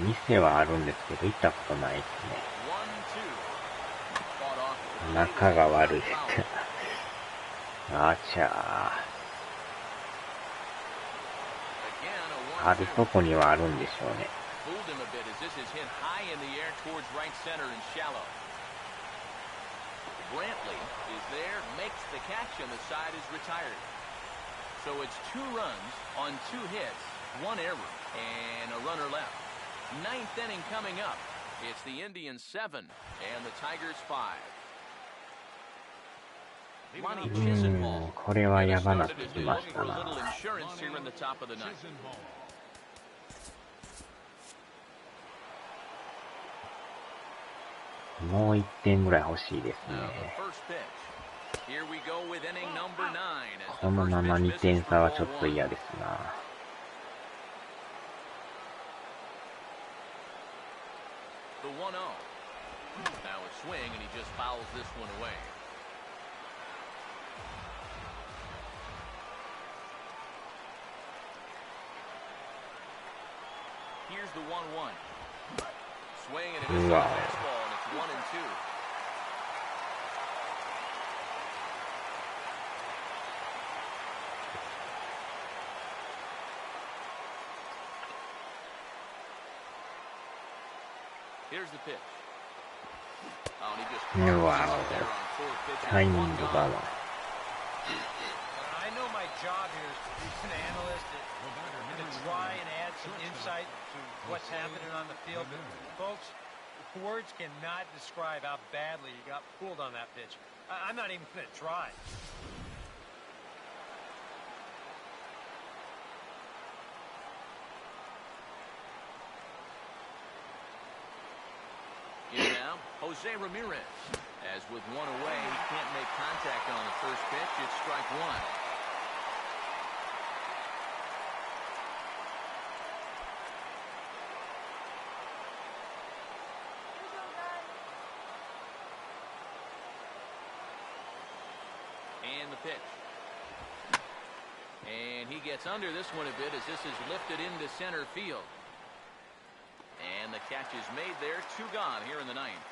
1-2. 店はあるんですけど行ったことないですね。仲が悪いです。あちゃー。あるとこにはあるんでしょうね。Brantley is there, makes the catch, and the side is retired. So it's 2 runs on 2 hits, 1 error, and a runner left. 9th inning coming up. It's the Indians 7 and the Tigers 5. これはやばなってきましたな。もう1点ぐらい欲しいですね。このまま2点差はちょっと嫌ですな。Here's the 1-1. Swing and a miss on the fastball, and it's 1-2. Here's the pitch. Oh, and he just there on 4th pitch. タイミングが。I know my job here is to be an analyst and to try and add some insight to what's happening on the field. Folks, words cannot describe how badly he got pulled on that pitch. I'm not even going to try. Here now, Jose Ramirez. As with 1 away, he can't make contact on the first pitch. It's strike 1. And the pitch. And he gets under this one a bit as this is lifted into center field. And the catch is made there. 2 gone here in the 9th.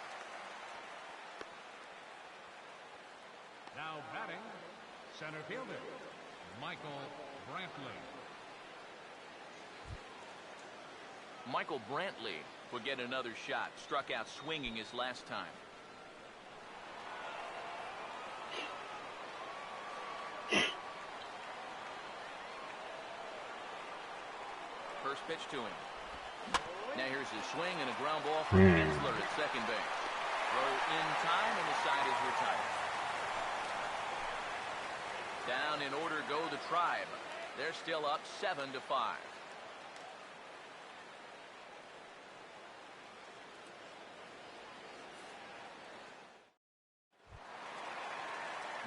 Now batting, center fielder, Michael Brantley. Michael Brantley will get another shot. Struck out swinging his last time. First pitch to him. Now here's his swing and a ground ball from Kinsler at second base. Throw in time and the side is retired. Down in order go the Tribe. They're still up 7-5.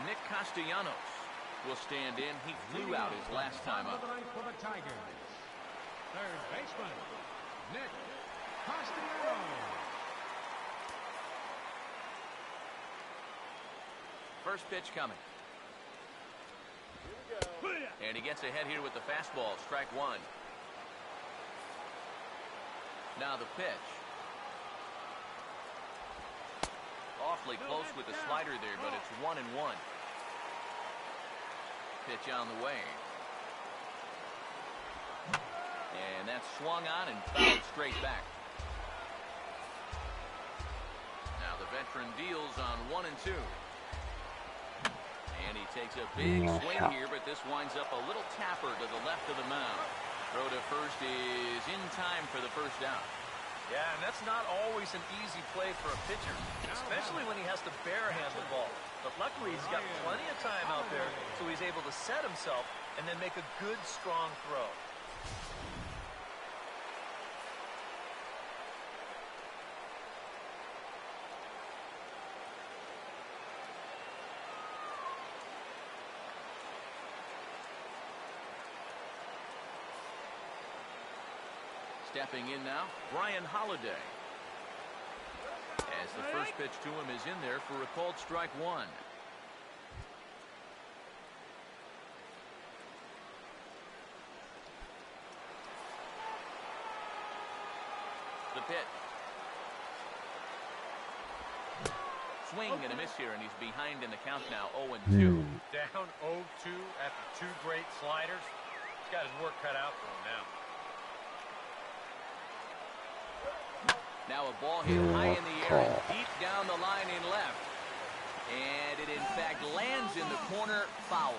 Nick Castellanos will stand in. He flew out his last time up. For the Tigers, third baseman, Nick Castellanos. First pitch coming. And he gets ahead here with the fastball. Strike 1. Now the pitch. Awfully close with the slider there, but it's 1-1. Pitch on the way. And that's swung on and fouled straight back. veteran deals on 1 and 2. And he takes a big swing here, but this winds up a little tapper to the left of the mound. Throw to first is in time for the first out. Yeah, and that's not always an easy play for a pitcher, especially when he has to barehand the ball. But luckily, he's got plenty of time out there, so he's able to set himself and then make a good, strong throw. Stepping in now, Brian Holiday. As the first pitch to him is in there for a called strike 1. The pitch. Swing and a miss here, and he's behind in the count now, 0-2. Down 0-2 after 2 great sliders. He's got his work cut out for him now. Now a ball hit high in the air, deep down the line in left. And it, in fact, lands in the corner, foul.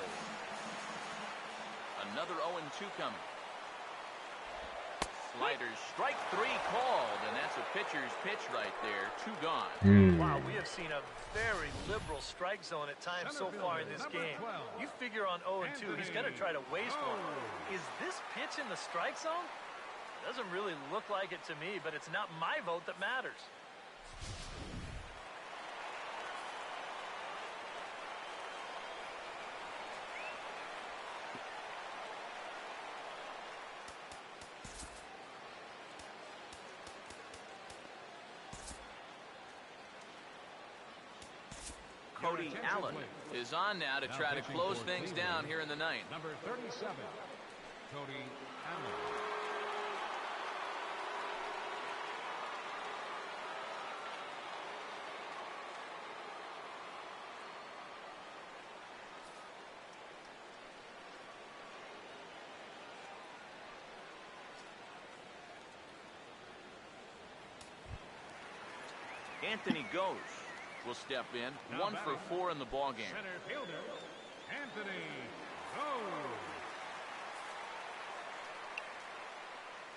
Another 0-2 coming. Sliders, strike 3 called, and that's a pitcher's pitch right there. 2 gone. Wow, we have seen a very liberal strike zone at times so far in this game. You figure on 0-2, he's going to try to waste one. Is this pitch in the strike zone? Doesn't really look like it to me, but it's not my vote that matters. Cody Allen is on now to try to close things down here in the ninth. Number 37, Cody Allen. Anthony Gose will step in. Now 1 for 4 in the ball game. Center fielder, Anthony Gose.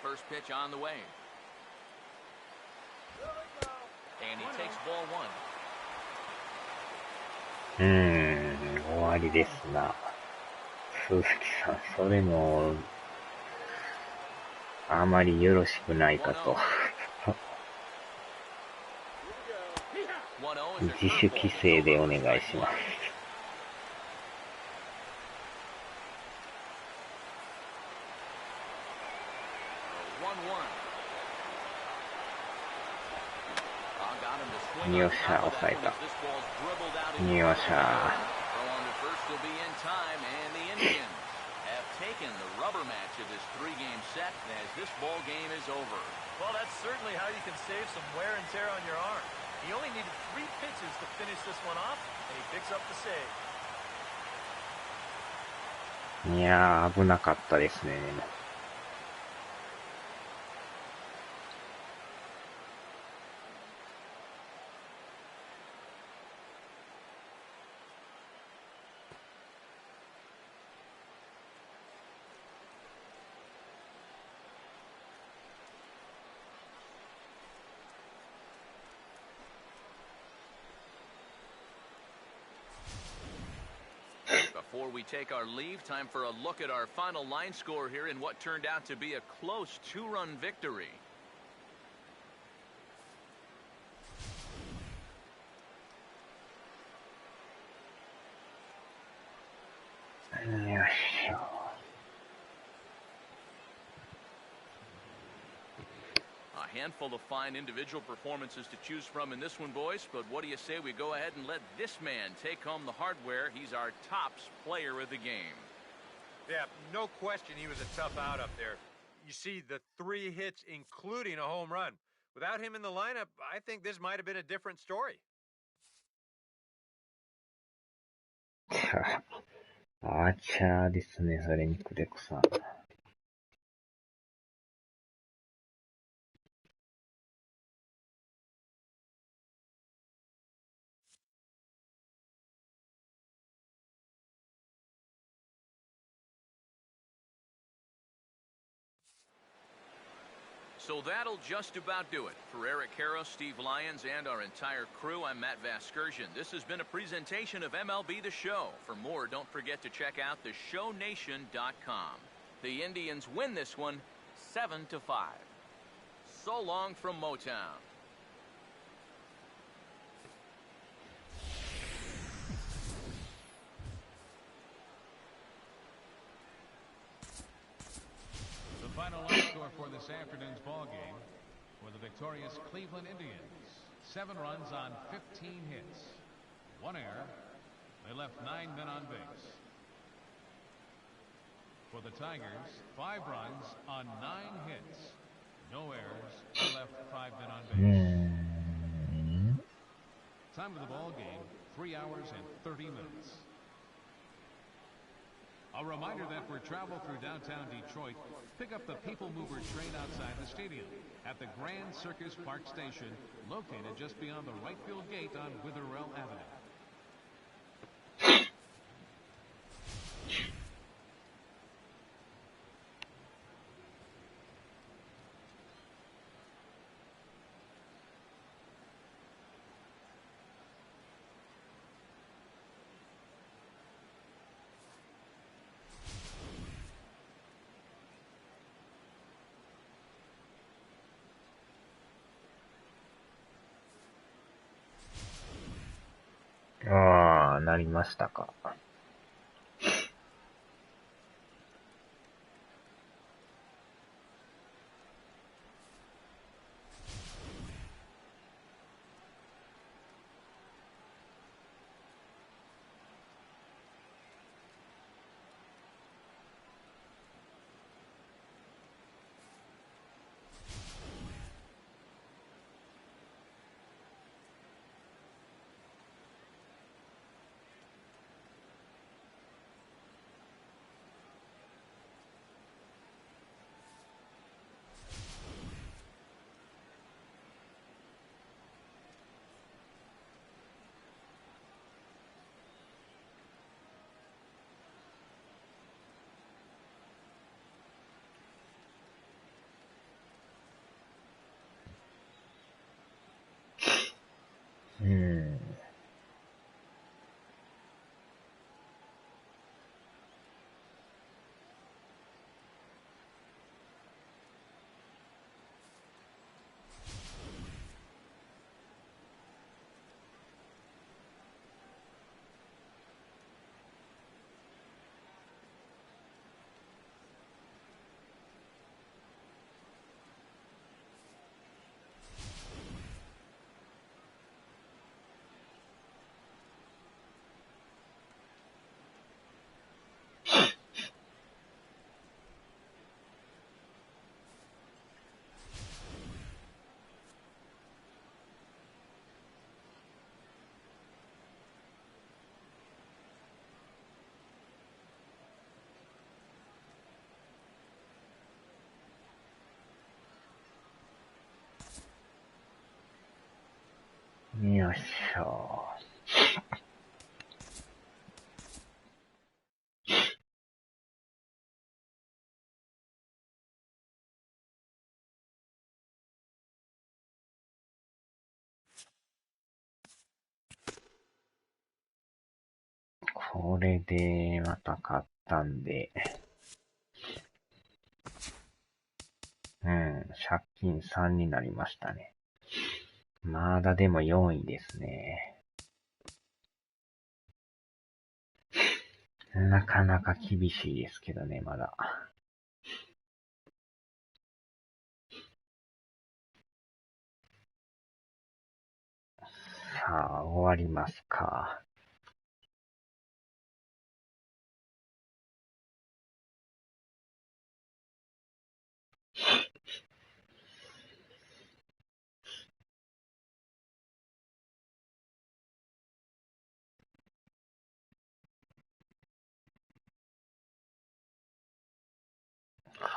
First pitch on the way. And he takes ball 1. 終わりですな。鈴木さん、それも、あまりよろしくないかと。自主規制でお願いします。よっしゃ、抑えた。よっしゃ。Taken the rubber match of this 3-game set as this ball game is over. Well, that's certainly how you can save some wear and tear on your arm. He only needed 3 pitches to finish this one off, and he picks up the save. いやー、危なかったですね。Before we take our leave, time for a look at our final line score here in what turned out to be a close 2-run victory. A handful of fine individual performances to choose from in this one, boys, but what do you say we go ahead and let this man take home the hardware? He's our tops player of the game. Yeah, no question he was a tough out up there. You see the 3 hits, including a home run. Without him in the lineup, I think this might have been a different story. アーチャーですね、それにクレコさん。So that'll just about do it. For Eric Harrow, Steve Lyons, and our entire crew, I'm Matt Vasgersian. This has been a presentation of MLB The Show. For more, don't forget to check out theshownation.com. The Indians win this one 7-5. So long from Motown. The final line score for this afternoon's ball game for the victorious Cleveland Indians. 7 runs on 15 hits. 1 error. They left 9 men on base. For the Tigers, 5 runs on 9 hits. No errors. They left 5 men on base. Time of the ball game, 3 hours and 30 minutes. A reminder that for travel through downtown Detroit, pick up the People Mover train outside the stadium at the Grand Circus Park Station, located just beyond the right field gate on Witherell Avenue.ああ、なりましたか。よいしょ。これでまた買ったんで、借金3になりましたね。まだでも4位ですね。なかなか厳しいですけどね、まだ。さあ、終わりますか。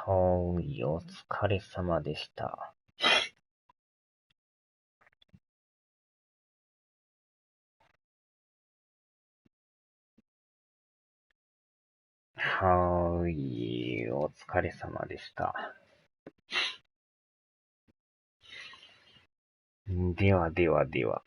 お疲れ様でした。お疲れ様でした。ではではでは。